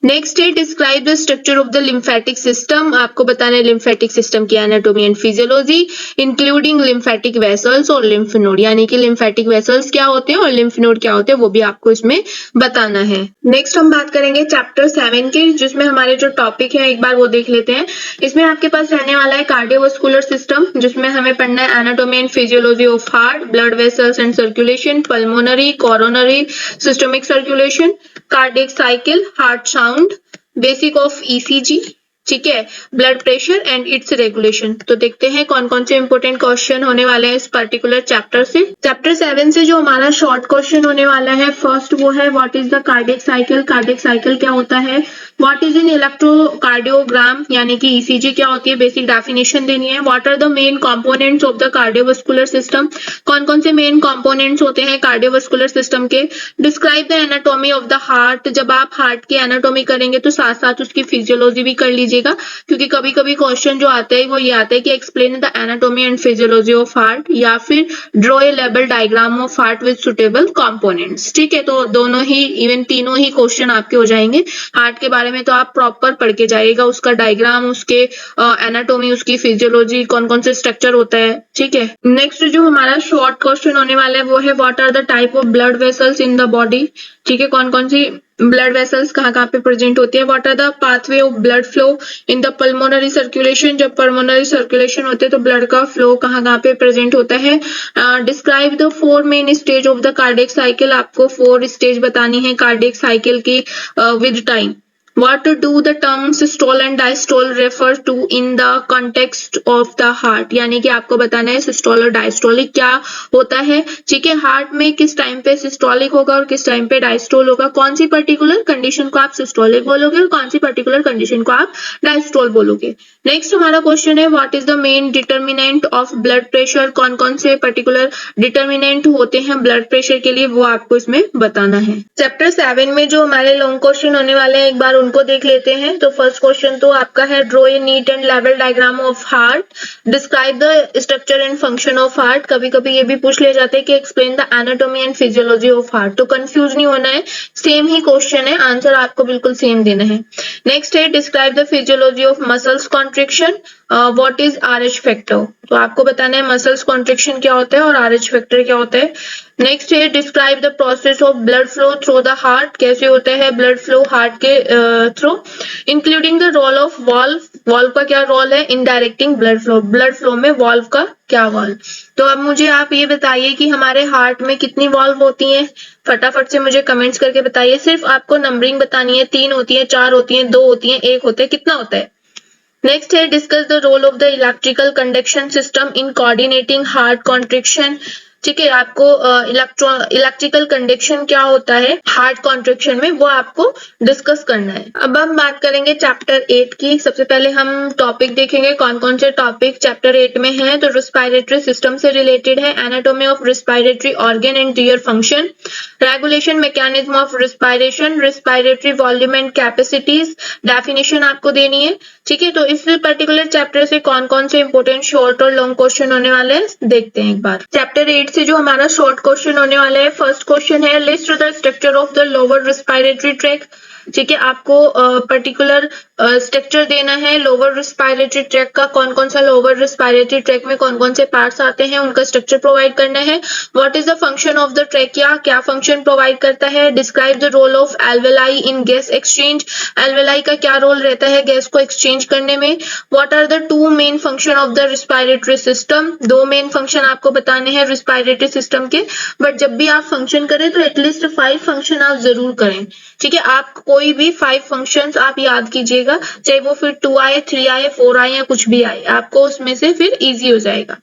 नेक्स्ट है describe the structure of the lymphatic system, आपको बताना है लिम्फेटिक सिस्टम की anatomy and physiology including lymphatic vessels और लिम्फ नोड, यानी कि लिम्फेटिक वेसल्स क्या होते हैं और लिम्फ नोड क्या होते हैं वो भी आपको इसमें बताना है। नेक्स्ट हम बात करेंगे चैप्टर 7 की, जिसमें हमारे जो टॉपिक है एक बार वो देख लेते हैं। इसमें आपके पास रहने वाला है कार्डियोवास्कुलर सिस्टम, जिसमें हमें पढ़ना है anatomy and physiology of heart, blood vessels and circulation, pulmonary, coronary, systemic circulation, cardiac cycle, heart sound, basic of ECG, ठीक है, blood pressure and it's regulation. तो देखते हैं कौन कौन से इंपोर्टेंट क्वेश्चन होने वाले हैं इस पर्टिकुलर चैप्टर से। चैप्टर 7 से जो हमारा शॉर्ट क्वेश्चन होने वाला है, फर्स्ट वो है what is the cardiac cycle, cardiac cycle क्या होता है। व्हाट इज एन इलेक्ट्रोकार्डियोग्राम यानी कि ईसीजी क्या होती है, बेसिक डेफिनेशन देनी है। What are the main components of the cardiovascular system, कौन कौन से मेन कंपोनेंट्स होते हैं कार्डियोवास्कुलर सिस्टम के। Describe the anatomy of the heart, जब आप हार्ट की एनाटॉमी करेंगे तो साथ साथ उसकी फिजियोलॉजी भी कर लीजिएगा, क्योंकि कभी कभी क्वेश्चन जो आता है वो ये आता है कि explain the anatomy and physiology of heart, या फिर draw a level diagram of heart with suitable components. ठीक है, तो दोनों ही इवन तीनों ही क्वेश्चन आपके हो जाएंगे। हार्ट के बारे में तो आप प्रॉपर पढ़ के जाइएगा, उसका डायग्राम, उसके एनाटॉमी, उसकी फिजियोलॉजी, कौन कौन से स्ट्रक्चर होता है। ठीक है, नेक्स्ट जो हमारा शॉर्ट क्वेश्चन होने वाला है वो है what are the type of blood vessels in the body. ठीक है, कौन कौन सी ब्लड वेसल्स कहाँ कहाँ पे प्रेजेंट होती है। What are the pathway of blood flow in the pulmonary circulation, जब पल्मोनरी सर्कुलेशन होते हैं तो ब्लड का फ्लो कहाँ कहाँ पे प्रेजेंट होता है। Describe the 4 main stage of the cardiac cycle, आपको 4 स्टेज बतानी है कार्डियक साइकिल की with time. What do the terms systole and diastole refer to in the context of the heart, यानी कि आपको बताना है सिस्टोल और डायस्टोलिक क्या होता है। ठीक है, हार्ट में किस टाइम पे सिस्टोलिक होगा और किस टाइम पे डायस्टोल होगा, कौन सी पर्टिकुलर कंडीशन को आप सिस्टोलिक बोलोगे और कौन सी पर्टिकुलर कंडीशन को आप डायस्टोल बोलोगे। नेक्स्ट हमारा क्वेश्चन है what is the main determinant of blood pressure, कौन कौन से पर्टिकुलर डिटर्मिनेंट होते हैं ब्लड प्रेशर के लिए, वो आपको इसमें बताना है। चैप्टर 7 में जो हमारे लॉन्ग क्वेश्चन होने वाले हैं एक बार उनको देख लेते हैं। तो फर्स्ट क्वेश्चन तो आपका है draw a neat and level diagram of heart, describe the structure and function of heart. कभी कभी ये भी पूछ ले जाते हैं कि explain the anatomy and physiology of heart, तो कंफ्यूज नहीं होना है, सेम ही क्वेश्चन है, आंसर आपको बिल्कुल सेम देना है। नेक्स्ट है describe the physiology of muscles contraction, what is RH factor, तो आपको बताना है मसल्स कॉन्ट्रिक्शन क्या होता है और RH फैक्टर क्या होता है। नेक्स्ट है describe the process of blood flow through the heart, कैसे होता है ब्लड फ्लो हार्ट के through, including the role of valve, valve का क्या रोल है in directing blood flow, blood flow में वाल्व का क्या रोल। तो अब मुझे आप ये बताइए कि हमारे हार्ट में कितनी वाल्व होती हैं, फटाफट से मुझे कमेंट्स करके बताइए। सिर्फ आपको नंबरिंग बतानी है, 3 होती है, 4 होती है, 2 होती है, 1 होता है, कितना होता है। नेक्स्ट है discuss the role of the electrical conduction system in coordinating heart contraction. ठीक है, आपको इलेक्ट्रिकल कंडक्शन क्या होता है हार्ट कॉन्ट्रिक्शन में वो आपको डिस्कस करना है। अब हम बात करेंगे चैप्टर 8 की। सबसे पहले हम टॉपिक देखेंगे कौन कौन से टॉपिक चैप्टर 8 में हैं। तो रेस्पिरेटरी सिस्टम से रिलेटेड है, anatomy of respiratory organ and their function, regulation mechanism of respiration, respiratory volume and capacities, definition आपको देनी है। ठीक है, तो इस पर्टिकुलर चैप्टर से कौन कौन से इंपोर्टेंट शॉर्ट और लॉन्ग क्वेश्चन होने वाले हैं देखते हैं एक बार। चैप्टर 8 से जो हमारा शॉर्ट क्वेश्चन होने वाला है, फर्स्ट क्वेश्चन है list the structure of the lower respiratory tract. ठीक है, आपको पर्टिकुलर स्ट्रक्चर देना है लोअर रेस्पिरेटरी ट्रैक का, कौन कौन सा लोअर रेस्पिरेटरी ट्रैक में कौन कौन से पार्ट्स आते हैं उनका स्ट्रक्चर प्रोवाइड करना है। What is the function of the trachea, क्या फंक्शन प्रोवाइड करता है। Describe the role of alveoli in gas exchange, alveoli का क्या रोल रहता है गैस को एक्सचेंज करने में। What are the 2 main function of the respiratory system, 2 main function आपको बताने हैं रेस्पिरेटरी सिस्टम के, बट जब भी आप फंक्शन करें तो एटलीस्ट 5 फंक्शन आप जरूर करें। ठीक है, आप कोई भी 5 फंक्शंस आप याद कीजिएगा, चाहे वो फिर 2 आए, 3 आए, 4 आए या कुछ भी आए, आपको उसमें से फिर इजी हो जाएगा।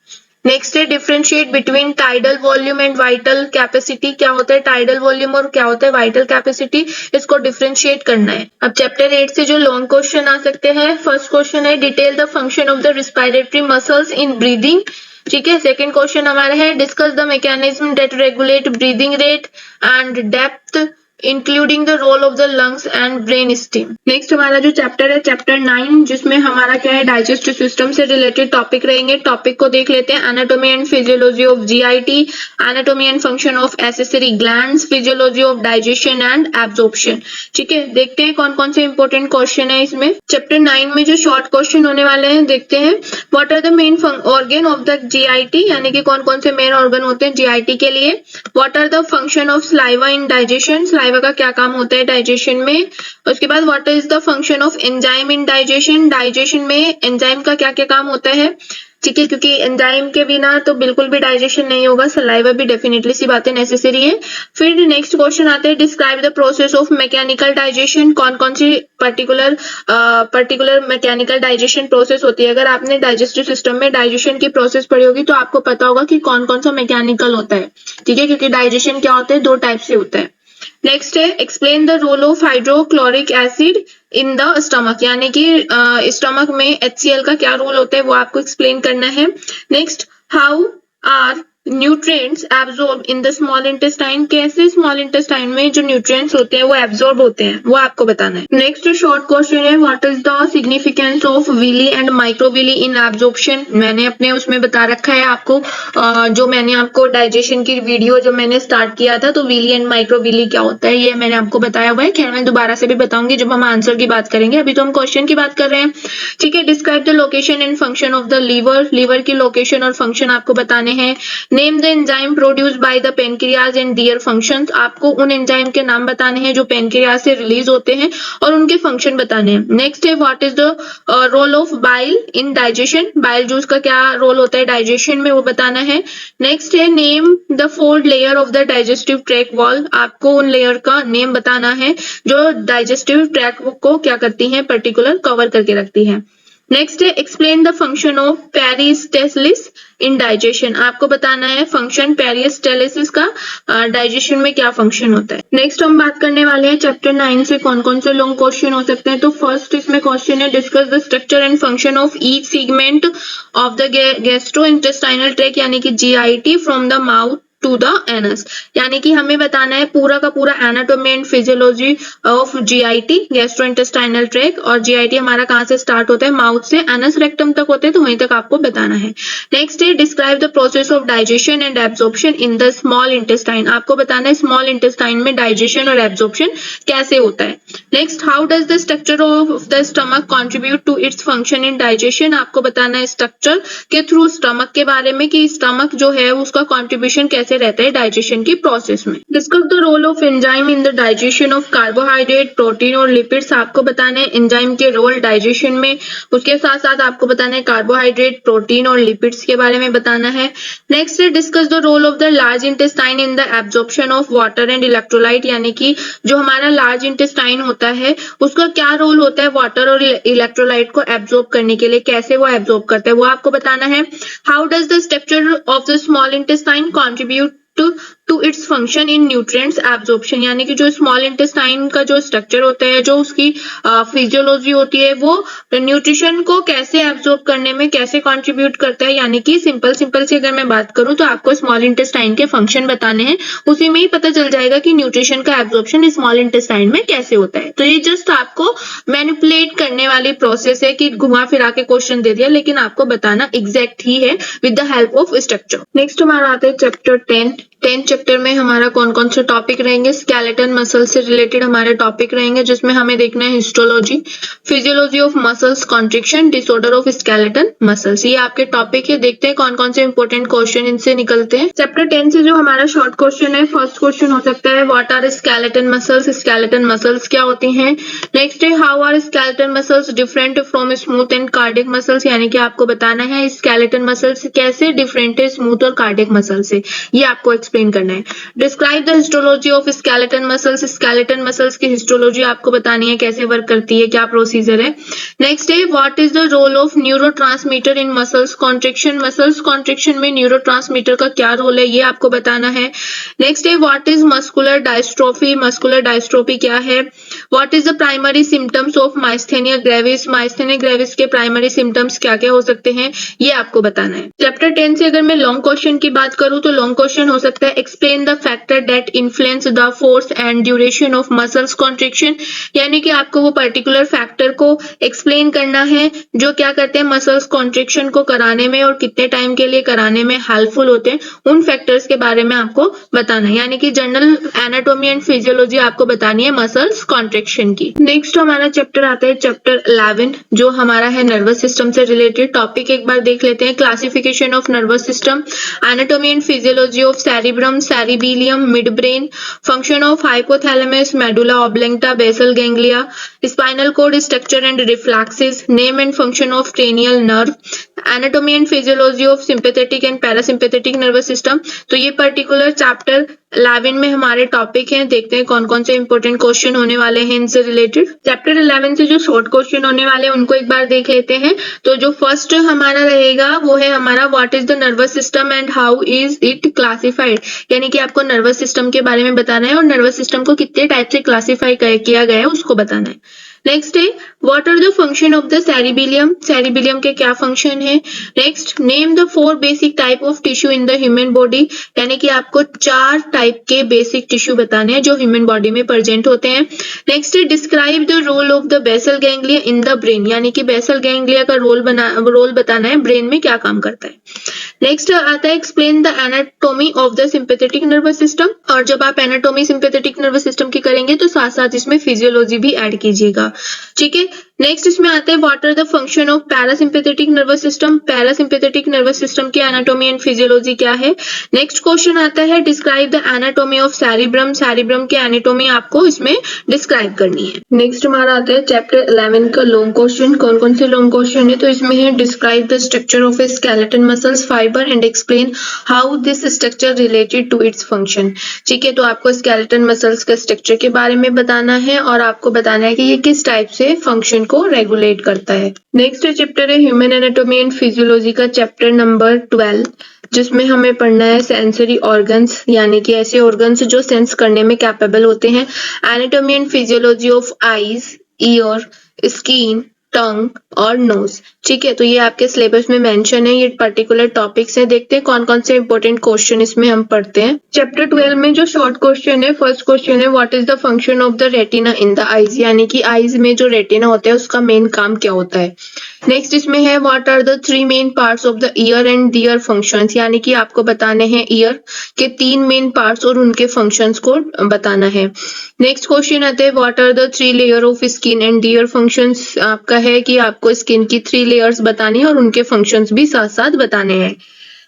नेक्स्ट है differentiate between tidal volume and vital capacity, क्या होता है टाइडल वॉल्यूम और क्या होता है वाइटल कैपेसिटी, इसको डिफरेंशिएट करना है। अब चैप्टर 8 से जो लॉन्ग क्वेश्चन आ सकते हैं, फर्स्ट क्वेश्चन है detail the function of the respiratory muscles in breathing. ठीक है, सेकंड क्वेश्चन हमारा है discuss the mechanism that regulate breathing rate and depth including the role of the lungs and brain stem. Next हमारा जो chapter है chapter 9, जिसमें हमारा क्या है डाइजेस्टिव सिस्टम से रिलेटेड टॉपिक रहेंगे। टॉपिक को देख लेते हैं, anatomy and physiology of GIT, anatomy and function of accessory glands, physiology of digestion and absorption. ठीक है, देखते हैं कौन कौन से इंपॉर्टेंट क्वेश्चन है इसमें। चैप्टर 9 में जो शॉर्ट क्वेश्चन होने वाले हैं देखते हैं। What are the main organ of the GIT, यानी कि कौन कौन से मेन ऑर्गन होते हैं GIT के लिए। What are the function of saliva in digestion, saliva का क्या काम होता है डाइजेशन में। उसके बाद what is the function of enzyme in digestion, digestion में एंजाइम का क्या क्या काम होता है। ठीक है, क्योंकि एंजाइम के बिना तो बिल्कुल भी डाइजेशन नहीं होगा, सलाइवा भी डेफिनेटली सी बातें नेसेसरी है। फिर नेक्स्ट क्वेश्चन आते हैं describe the process of mechanical digestion, कौन कौन सी पर्टिकुलर मैकेनिकल डाइजेशन प्रोसेस होती है। अगर आपने डाइजेस्टिव सिस्टम में डाइजेशन की प्रोसेस पढ़ी होगी तो आपको पता होगा कि कौन कौन सा मैकेनिकल होता है। ठीक है, क्योंकि डाइजेशन क्या होता है 2 टाइप से होता है, नेक्स्ट है explain the role of hydrochloric acid in the stomach, यानी कि स्टमक में HCl का क्या रोल होता है वो आपको एक्सप्लेन करना है। Next, how are nutrients absorb in the small intestine, कैसे स्मॉल इंटेस्टाइन में जो न्यूट्रिएंट्स होते हैं वो एब्जॉर्ब होते हैं वो आपको बताना है। नेक्स्ट शॉर्ट क्वेश्चन है what is the significance of villi and microvilli in absorption. मैंने अपने उसमें बता रखा है आपको, जो मैंने आपको डाइजेशन की वीडियो जब मैंने स्टार्ट किया था तो विली एंड माइक्रोविली क्या होता है ये मैंने आपको बताया हुआ है। खैर मैं दोबारा से भी बताऊंगी जब हम आंसर की बात करेंगे, अभी तो हम क्वेश्चन की बात कर रहे हैं। ठीक है, describe the location and function of the liver, liver की लोकेशन और फंक्शन आपको बताने हैं। Name the enzyme produced by the pancreas and their functions, आपको उन एंजाइम के नाम बताने हैं जो पेनक्रियाज से रिलीज होते हैं और उनके फंक्शन बताने हैं। नेक्स्ट है what is the role of bile in digestion, bile juice का क्या रोल होता है डाइजेशन में वो बताना है। नेक्स्ट है name the 4 layer of the digestive track wall, आपको उन लेयर का नेम बताना है जो डाइजेस्टिव ट्रैक को क्या करती हैं पर्टिकुलर कवर करके रखती है। नेक्स्ट है explain the function of peristalsis in digestion, आपको बताना है फंक्शन पेरिस्टालसिस का डाइजेशन में क्या फंक्शन होता है। नेक्स्ट हम बात करने वाले हैं चैप्टर 9 से कौन कौन से लॉन्ग क्वेश्चन हो सकते हैं। तो फर्स्ट इसमें क्वेश्चन है discuss the structure and function of each segment of the gastrointestinal tract, यानी कि GIT from the mouth to the anus, यानी कि हमें बताना है पूरा का पूरा anatomy and physiology of GIT gastrointestinal tract. और GIT हमारा कहाँ से स्टार्ट होता है, माउथ से एनस रेक्टम तक होते हैं, तो वहीं तक आपको बताना है। नेक्स्ट है describe the process of digestion and absorption in the small intestine, आपको बताना है स्मॉल इंटेस्टाइन में डाइजेशन और एब्जॉर्प्शन कैसे होता है। Next, how does the structure of the stomach contribute to its function in digestion, आपको बताना है स्ट्रक्चर के थ्रू स्टमक के बारे में कि स्टमक जो है उसका कॉन्ट्रीब्यूशन कैसे रहता है डाइजेशन की प्रोसेस में। Discuss the role of enzyme in the digestion of carbohydrate, protein और लिपिड्स, आपको बताना है एंजाइम के रोल डाइजेशन में, उसके साथ साथ आपको बताना है कार्बोहाइड्रेट, प्रोटीन और लिपिड्स के बारे में बताना है। नेक्स्ट है discuss the role of the large intestine in the absorption of water and electrolyte, यानी कि जो हमारा लार्ज इंटेस्टाइन होता है उसका क्या रोल होता है वाटर और इलेक्ट्रोलाइट को एब्जॉर्ब करने के लिए, कैसे वो एब्जॉर्ब करता है वो आपको बताना है। How does the structure of the small intestine contribute to its function in nutrients absorption, यानी कि जो स्मॉल इंटेस्टाइन का जो स्ट्रक्चर होता है, जो उसकी फिजियोलॉजी होती है, वो न्यूट्रिशन को कैसे एब्जॉर्ब करने में कैसे कंट्रीब्यूट करता है। यानी कि सिंपल से अगर मैं बात करूं तो आपको स्मॉल इंटेस्टाइन के फंक्शन बताने हैं, उसी में ही पता चल जाएगा कि न्यूट्रिशन का एब्जॉर्प्शन स्मॉल इंटेस्टाइन में कैसे होता है। तो ये जस्ट आपको मैनिपुलेट करने वाली प्रोसेस है कि घुमा फिरा के क्वेश्चन दे दिया, लेकिन आपको बताना एग्जैक्ट ही है with the help of structure. Next हमारा आता है चैप्टर 10 चैप्टर में हमारा कौन कौन से टॉपिक रहेंगे, स्केलेटन मसल से रिलेटेड हमारे टॉपिक रहेंगे, जिसमें हमें देखना है histology, physiology of muscles contraction, disorder of skeleton muscles, ये आपके टॉपिक है। देखते हैं कौन कौन से इंपॉर्टेंट क्वेश्चन इनसे निकलते हैं। चैप्टर 10 से जो हमारा शॉर्ट क्वेश्चन है, फर्स्ट क्वेश्चन हो सकता है what are skeleton muscles, skeleton muscles क्या होती हैं। नेक्स्ट है how are skeleton muscles different from smooth and cardiac muscles, यानी कि आपको बताना है स्केलेटन मसल्स कैसे डिफरेंट है स्मूथ और कार्डियक मसल से, ये आपको एक्सप्लेन करना है। Describe the histology of skeleton muscles, skeleton muscles की हिस्टोलॉजी आपको बतानी है, कैसे वर्क करती है, क्या प्रोसीजर है। नेक्स्ट है what is the role of neurotransmitter in muscles contraction, muscles contraction में न्यूरोट्रांसमीटर का क्या रोल है ये आपको बताना है। नेक्स्ट है what is muscular dystrophy, muscular dystrophy क्या है। What is the primary symptoms of myasthenia gravis, myasthenia gravis के प्राइमरी सिम्टम्स क्या क्या हो सकते हैं ये आपको बताना है। चैप्टर 10 से अगर मैं लॉन्ग क्वेश्चन की बात करूं तो लॉन्ग क्वेश्चन हो सकता है explain the factor that influence the force and duration of muscles contraction, यानी कि आपको वो पर्टिकुलर फैक्टर को एक्सप्लेन करना है जो क्या करते हैं मसल्स कॉन्ट्रिक्शन को कराने में और कितने टाइम के लिए कराने में हेल्पफुल होते हैं, उन फैक्टर्स के बारे में आपको बताना है। यानी कि जनरल एनाटॉमी एंड फिजियोलॉजी आपको बतानी है मसल्स कॉन्ट्रिक्शन की। नेक्स्ट हमारा चैप्टर आता है चैप्टर 11 जो हमारा है नर्वस सिस्टम से रिलेटेड टॉपिक। एक बार देख लेते हैं, classification of nervous system, anatomy and physiology of cerebrum, cerebellum, mid brain, function of hypothalamus, medulla oblongata, basal ganglia, spinal cord structure and reflexes, name and function of cranial nerve, anatomy and physiology of sympathetic and parasympathetic nervous system. तो ये particular chapter 11 में हमारे topic हैं, देखते हैं कौन कौन से इंपॉर्टेंट क्वेश्चन होने वाले हैं इनसे रिलेटेड। चैप्टर 11 से जो शॉर्ट क्वेश्चन होने वाले हैं उनको एक बार देख लेते हैं। तो जो फर्स्ट हमारा रहेगा वो है हमारा what is the nervous system and how is it classified, यानी कि आपको नर्वस सिस्टम के बारे में बताना है और नर्वस सिस्टम को कितने टाइप से क्लासिफाई किया गया है उसको बताना है। नेक्स्ट है what are the function of the cerebellum, cerebellum के क्या फंक्शन है। Next name the 4 basic type of tissue in the human body, यानी कि आपको 4 टाइप के बेसिक टिश्यू बताने हैं जो ह्यूमन बॉडी में प्रेजेंट होते हैं। नेक्स्ट है describe the role of the basal ganglia in the brain, यानी कि बेसल गैंग्लिया का रोल बताना है, ब्रेन में क्या काम करता है। नेक्स्ट आता है explain the anatomy of the sympathetic nervous system, और जब आप एनाटॉमी सिंपैथेटिक नर्वस सिस्टम की करेंगे तो साथ साथ इसमें फिजियोलॉजी भी ऐड कीजिएगा, ठीक है। नेक्स्ट इसमें आता है what are the function of parasympathetic nervous system, parasympathetic nervous system की एनाटॉमी एंड फिजियोलॉजी क्या है। नेक्स्ट क्वेश्चन आता है describe the anatomy of cerebrum, cerebrum की एनाटॉमी आपको इसमें डिस्क्राइब करनी है। नेक्स्ट हमारा आता है चैप्टर 11 का लॉन्ग क्वेश्चन, कौन कौन से लॉन्ग क्वेश्चन है, तो इसमें है describe the structure of a skeleton muscles fiber and explain how this structure related to its function, ठीक है। तो आपको स्केलेटन मसल्स के स्ट्रक्चर के बारे में बताना है और आपको बताना है कि ये किस टाइप से फंक्शन को रेगुलेट करता है। नेक्स्ट चैप्टर है ह्यूमन एनाटॉमी एंड फिजियोलॉजी का चैप्टर नंबर 12, जिसमें हमें पढ़ना है सेंसरी ऑर्गन्स, यानी कि ऐसे ऑर्गन्स जो सेंस करने में कैपेबल होते हैं। Anatomy and physiology of eyes, ear, skin, tongue और नोज, ठीक है। तो ये आपके सिलेबस में मेंशन है, ये पर्टिकुलर टॉपिक्स है। देखते हैं कौन कौन से इंपॉर्टेंट क्वेश्चन इसमें हम पढ़ते हैं। चैप्टर 12 में जो शॉर्ट क्वेश्चन है, फर्स्ट क्वेश्चन है what is the function of the retina in the eyes, यानी कि आईज में जो रेटिना होता है उसका मेन काम क्या होता है। नेक्स्ट इसमें है what are the 3 main parts of the ear and their functions, यानी कि आपको बताने हैं ईयर के 3 मेन पार्ट्स और उनके फंक्शंस को बताना है। नेक्स्ट क्वेश्चन आता है what are the 3 layer of skin and their functions, आपका है कि आपको स्किन की 3 लेयर्स बतानी है और उनके फंक्शंस भी साथ साथ बताने हैं।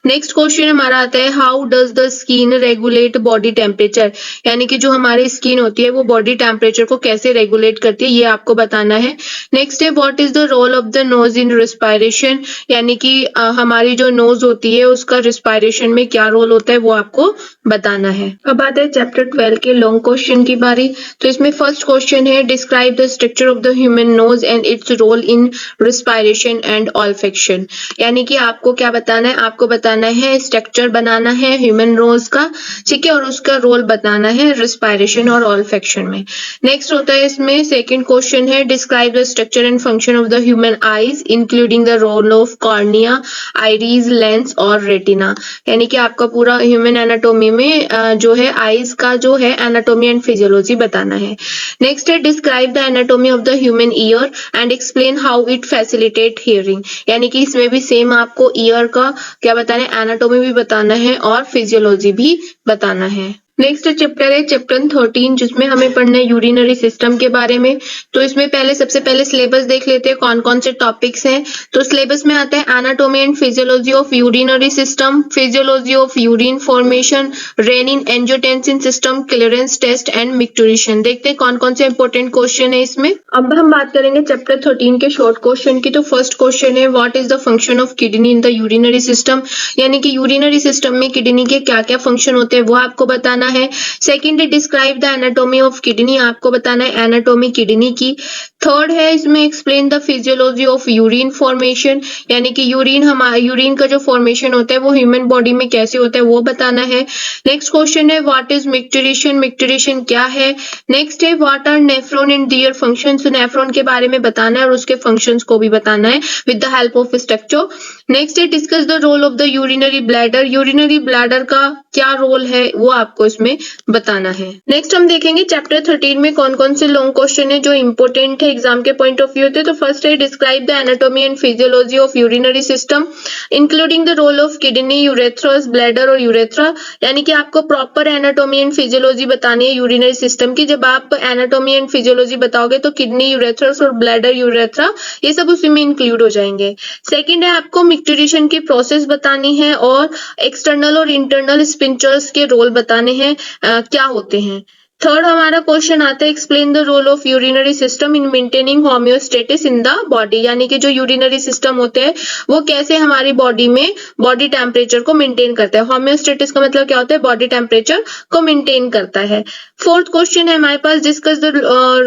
नेक्स्ट क्वेश्चन हमारा आता है how does the skin regulate body temperature, यानी कि जो हमारी स्किन होती है वो बॉडी टेम्परेचर को कैसे रेगुलेट करती है ये आपको बताना है। नेक्स्ट है what is the role of the nose in respiration, यानी कि हमारी जो नोज होती है उसका रिस्पायरेशन में क्या रोल होता है वो आपको बताना है। अब आता है चैप्टर 12 के लॉन्ग क्वेश्चन की बारी। तो इसमें फर्स्ट क्वेश्चन है describe the structure of the human nose and its role in respiration and olfaction, यानी कि आपको क्या बताना है, आपको बताना है स्ट्रक्चर बनाना है ह्यूमन नोज का, ठीक है, और उसका रोल बताना है रिस्पायरेशन और ऑल्फेक्शन में। नेक्स्ट होता है इसमें सेकंड क्वेश्चन है describe the structure and function of the human eyes including the role of cornea, iris, lens और रेटिना, यानी कि आपका पूरा ह्यूमन एनाटॉमी में जो है आईज का जो है एनाटॉमी एंड फिजियोलॉजी बताना है। नेक्स्ट है describe the anatomy of the human ear and explain how it facilitate hearing, यानी कि इसमें भी सेम आपको ईयर का क्या बताना है, एनाटॉमी भी बताना है और फिजियोलॉजी भी बताना है। नेक्स्ट चैप्टर है चैप्टर 13, जिसमें हमें पढ़ना है यूरिनरी सिस्टम के बारे में। तो इसमें सबसे पहले सिलेबस देख लेते हैं कौन कौन से टॉपिक्स हैं। तो सिलेबस में आता है anatomy and physiology of urinary system, physiology of urine formation, renin angiotensin system, clearance test and micturition. देखते हैं कौन कौन से इंपॉर्टेंट क्वेश्चन है इसमें। अब हम बात करेंगे चैप्टर 13 के शॉर्ट क्वेश्चन की। तो फर्स्ट क्वेश्चन है what is the function of kidney in the urinary system, यानी कि यूरिनरी सिस्टम में किडनी के क्या क्या फंक्शन होते हैं वो आपको बताना है। सेकंड है describe the anatomy of kidney, आपको बताना है एनाटॉमी किडनी की। थर्ड है इसमें explain the physiology of urine formation, यानी कि यूरिन का जो फॉर्मेशन होता है वो ह्यूमन बॉडी में कैसे होता है वो बताना है। नेक्स्ट क्वेश्चन है व्हाट इज मिक्टुरेशन, मिक्टुरेशन क्या है। नेक्स्ट है what are nephron and their functions, nephron के बारे में बताना है और उसके फंक्शंस को भी बताना है with the help of structure. Next है discuss the role of the urinary bladder, urinary bladder का क्या रोल है वो आपको इसमें बताना है। नेक्स्ट हम देखेंगे चैप्टर 13 में कौन कौन से लॉन्ग क्वेश्चन है जो इंपॉर्टेंट है एग्जाम के पॉइंट ऑफ व्यू होते हैं। तो फर्स्ट है describe the anatomy and physiology of urinary system including the role of kidney, ureters, bladder और यूरेथ्रा, यानी कि आपको प्रॉपर एनाटॉमी एंड फिजियोलॉजी बतानी है यूरिनरी सिस्टम की। जब आप एनाटॉमी एंड फिजियोलॉजी बताओगे तो किडनी, यूरेथ्रस और ब्लैडर, यूरेथ्रा ये सब उसी में इंक्लूड हो जाएंगे। सेकंड है आपको मिक्टुरेशन की प्रोसेस बतानी है और एक्सटर्नल और इंटरनल स्पिंचर्स के रोल बताने हैं क्या होते हैं। थर्ड हमारा क्वेश्चन आता है explain the role of urinary system in maintaining homeostasis in the body, यानी कि जो यूरिनरी सिस्टम होते हैं वो कैसे हमारी बॉडी में बॉडी टेम्परेचर को मेंटेन करता है। होम्योस्टेटिस का मतलब क्या होता है, बॉडी टेम्परेचर को मेंटेन करता है। फोर्थ क्वेश्चन है हमारे पास discuss the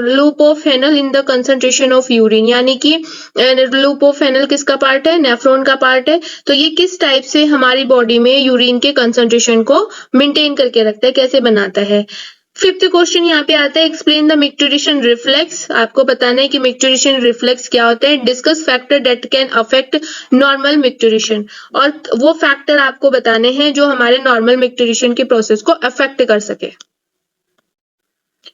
loop of Henle in the concentration of urine, यानी कि लूप ऑफ हेनल किसका पार्ट है, नेफ्रॉन का पार्ट है। तो ये किस टाइप से हमारी बॉडी में यूरिन के कंसंट्रेशन को मेंटेन करके रखता है, कैसे बनाता है। फिफ्थ क्वेश्चन यहाँ पे आता है एक्सप्लेन द मिक्टुरेशन रिफ्लेक्स, आपको बताना है कि मिक्टुरेशन रिफ्लेक्स क्या होता है। Discuss factor that can affect normal micturition, और वो फैक्टर आपको बताने हैं जो हमारे नॉर्मल मिक्टुरेशन के प्रोसेस को अफेक्ट कर सके।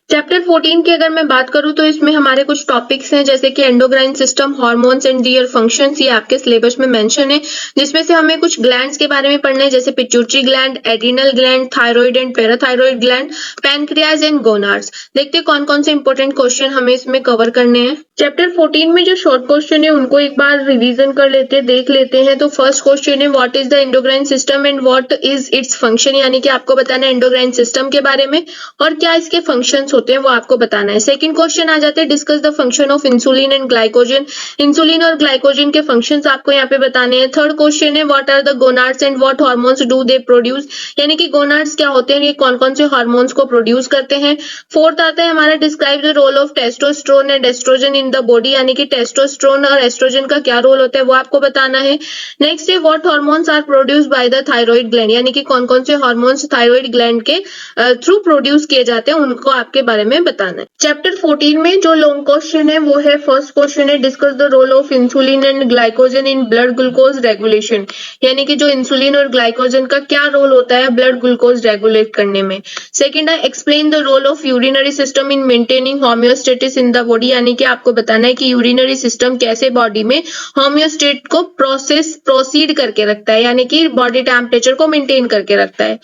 चैप्टर 14 की अगर मैं बात करूं तो इसमें हमारे कुछ टॉपिक्स हैं जैसे कि endocrine system, hormones and their functions, ये आपके सिलेबस में मेंशन है, जिसमें से हमें कुछ ग्लैंड्स के बारे में पढ़ना है जैसे pituitary gland, adrenal gland, thyroid and parathyroid gland, pancreas and gonads. देखते हैं कौन कौन से इंपॉर्टेंट क्वेश्चन हमें इसमें कवर करने हैं। चैप्टर 14 में जो शॉर्ट क्वेश्चन है उनको एक बार रिवीजन कर लेते हैं, देख लेते हैं। तो फर्स्ट क्वेश्चन है what is the endocrine system and what is its function, यानी कि आपको बताना है एंडोक्राइन सिस्टम के बारे में और क्या इसके फंक्शंस होते हैं वो आपको बताना है। सेकंड क्वेश्चन आ जाते हैं discuss the function of insulin and glycogen, insulin और ग्लाइकोजन के फंक्शंस आपको यहाँ पे बताने हैं। थर्ड क्वेश्चन है what are the gonads and what hormones do they produce, यानी कि गोनाड्स क्या होते हैं, ये कौन कौन से हार्मोन्स को प्रोड्यूस करते हैं। फोर्थ आता है हमारा describe the role of testosterone and oestrogen in the body, यानी कि टेस्टोस्टेरोन और एस्ट्रोजन का क्या रोल होता है वो आपको बताना है। नेक्स्ट है what hormones are produced by the thyroid gland, यानी कि कौन कौन से हार्मोन्स थायराइड ग्लैंड के थ्रू प्रोड्यूस किए जाते हैं उनको आपके बारे में बताना है। चैप्टर 14 में जो लॉन्ग क्वेश्चन है वो है फर्स्ट क्वेश्चन है discuss the role of insulin and glycogen in blood glucose regulation, यानी कि जो इंसुलिन और ग्लाइकोजन का क्या रोल होता है ब्लड ग्लूकोज रेगुलेट करने में। सेकंड है explain the role of urinary system in maintaining homeostasis in the body, यानी कि आपको बताना है कि यूरिनरी सिस्टम कैसे बॉडी में होम्योस्टेट को प्रोसीड करके रखता है, यानी कि बॉडी टेम्परेचर को मेंटेन करके रखता है।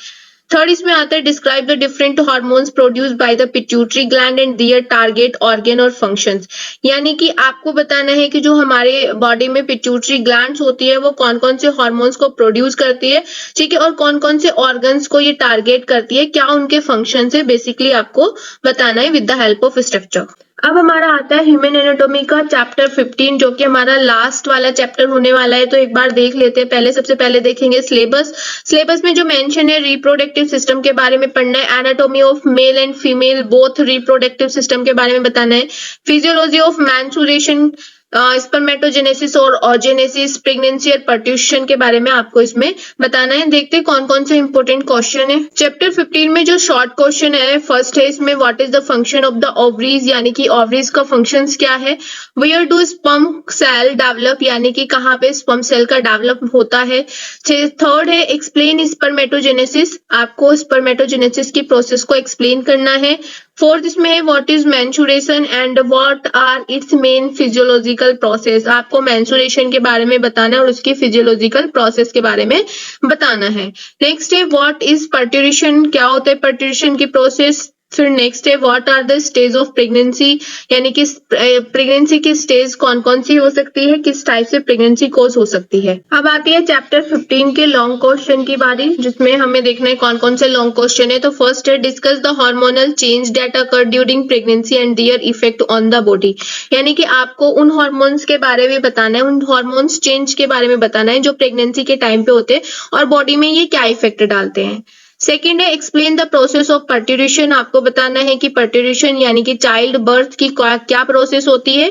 थर्ड इसमें आता है describe the different hormones produced by the pituitary gland and their target organ और फंक्शंस, यानी कि आपको बताना है कि जो हमारे बॉडी में पिट्यूटरी ग्लैंड्स होती है वो कौन कौन से हार्मोन्स को प्रोड्यूस करती है, ठीक है, और कौन कौन से ऑर्गन्स को ये टारगेट करती है, क्या उनके फंक्शन है, बेसिकली आपको बताना है with the help of structure. अब हमारा आता है ह्यूमन एनाटॉमी का चैप्टर 15 जो कि हमारा लास्ट वाला चैप्टर होने वाला है, तो एक बार देख लेते हैं। सबसे पहले देखेंगे सिलेबस में जो मेंशन है रिप्रोडक्टिव सिस्टम के बारे में पढ़ना है, anatomy of male and female both reproductive system के बारे में बताना है, फिजियोलॉजी ऑफ मेंस्ट्रुएशन, स्पर्मेटोजेनेसिस और ओजेनेसिस, प्रेगनेंसी और पर्ट्यूशन के बारे में आपको इसमें बताना है। देखते हैं कौन कौन से इंपॉर्टेंट क्वेश्चन है। चैप्टर 15 में जो शॉर्ट क्वेश्चन है फर्स्ट है इसमें what is the function of the ovaries, यानी कि ओवरीज का फंक्शंस क्या है। Where do sperm cell develop, यानी कि कहाँ पे स्पर्म सेल का डेवलप होता है। थर्ड है एक्सप्लेन स्पर्मेटोजेनेसिस, आपको स्पर्मेटोजेनेसिस की प्रोसेस को एक्सप्लेन करना है। फोर्थ इसमें है what is menstruation and what are its main physiological process, आपको मेंस्ट्रुएशन के बारे में बताना है और उसकी फिजियोलॉजिकल प्रोसेस के बारे में बताना है। नेक्स्ट है व्हाट इज पर्ट्यूरेशन, क्या होता है पर्ट्यूरेशन की प्रोसेस। फिर नेक्स्ट है what are the stage of pregnancy, यानी कि प्रेगनेंसी की स्टेज कौन कौन सी हो सकती है, किस टाइप से प्रेगनेंसी कोज हो सकती है। अब आती है चैप्टर 15 के लॉन्ग क्वेश्चन की बारी, जिसमें हमें देखना है कौन कौन से लॉन्ग क्वेश्चन है। तो फर्स्ट है discuss the hormonal change that occur during pregnancy and their effect on the body, यानी कि आपको उन हार्मोन्स के बारे में बताना है, उन हार्मोन्स चेंज के बारे में बताना है जो प्रेगनेंसी के टाइम पे होते हैं और बॉडी में ये क्या इफेक्ट डालते हैं। सेकेंड है एक्सप्लेन द प्रोसेस ऑफ पर्ट्यूरेशन, आपको बताना है कि पर्ट्यूरेशन यानी कि चाइल्ड बर्थ की क्या प्रोसेस होती है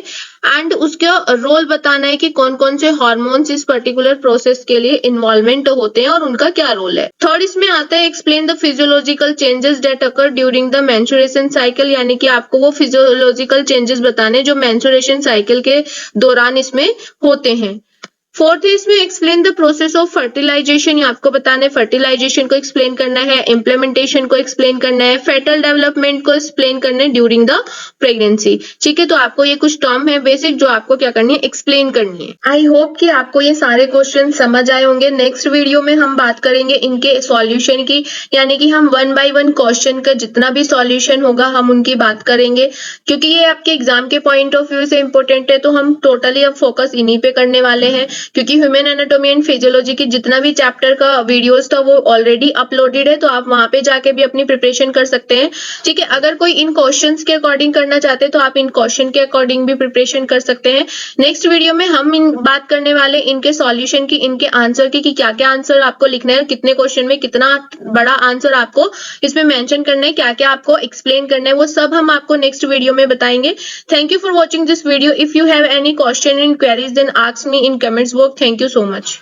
एंड उसका रोल बताना है कि कौन कौन से हार्मोन्स इस पर्टिकुलर प्रोसेस के लिए इन्वॉल्वमेंट होते हैं और उनका क्या रोल है। थर्ड इसमें आता है explain the physiological changes that occur during the menstruation cycle, यानी कि आपको वो फिजियोलॉजिकल चेंजेस बताने जो मेंस्ट्रुएशन साइकिल के दौरान इसमें होते हैं। फोर्थ इसमें explain the process of fertilisation, आपको बताना है फर्टिलाइजेशन को एक्सप्लेन करना है, इम्प्लीमेंटेशन को एक्सप्लेन करना है, फेटल डेवलपमेंट को एक्सप्लेन करना है ड्यूरिंग द प्रेगनेंसी, ठीक है। तो आपको ये कुछ टर्म है बेसिक जो आपको क्या करनी है एक्सप्लेन करनी है। आई होप कि आपको ये सारे क्वेश्चन समझ आए होंगे। नेक्स्ट वीडियो में हम बात करेंगे इनके सॉल्यूशन की, यानी कि हम 1 बाय 1 क्वेश्चन का जितना भी सॉल्यूशन होगा हम उनकी बात करेंगे, क्योंकि ये आपके एग्जाम के पॉइंट ऑफ व्यू से इंपॉर्टेंट है, तो हम टोटली अब फोकस इन्हीं पे करने वाले हैं। क्योंकि ह्यूमन एनाटॉमी एंड फिजियोलॉजी की जितना भी चैप्टर का वीडियोस था वो ऑलरेडी अपलोडेड है, तो आप वहां पे जाके भी अपनी प्रिपरेशन कर सकते हैं। ठीक है, अगर कोई इन क्वेश्चंस के अकॉर्डिंग करना चाहते हैं तो आप इन क्वेश्चन के अकॉर्डिंग भी प्रिपरेशन कर सकते हैं। नेक्स्ट वीडियो में हम इन बात करने वाले इनके सॉल्यूशन की, इनके आंसर की, कि क्या क्या आंसर आपको लिखना है, कितने क्वेश्चन में कितना बड़ा आंसर आपको इसमें मेंशन करना है, क्या क्या आपको एक्सप्लेन करना है, वो सब हम आपको नेक्स्ट वीडियो में बताएंगे। Thank you for watching this video. If you have any question and queries then ask me in comments box. Thank you so much.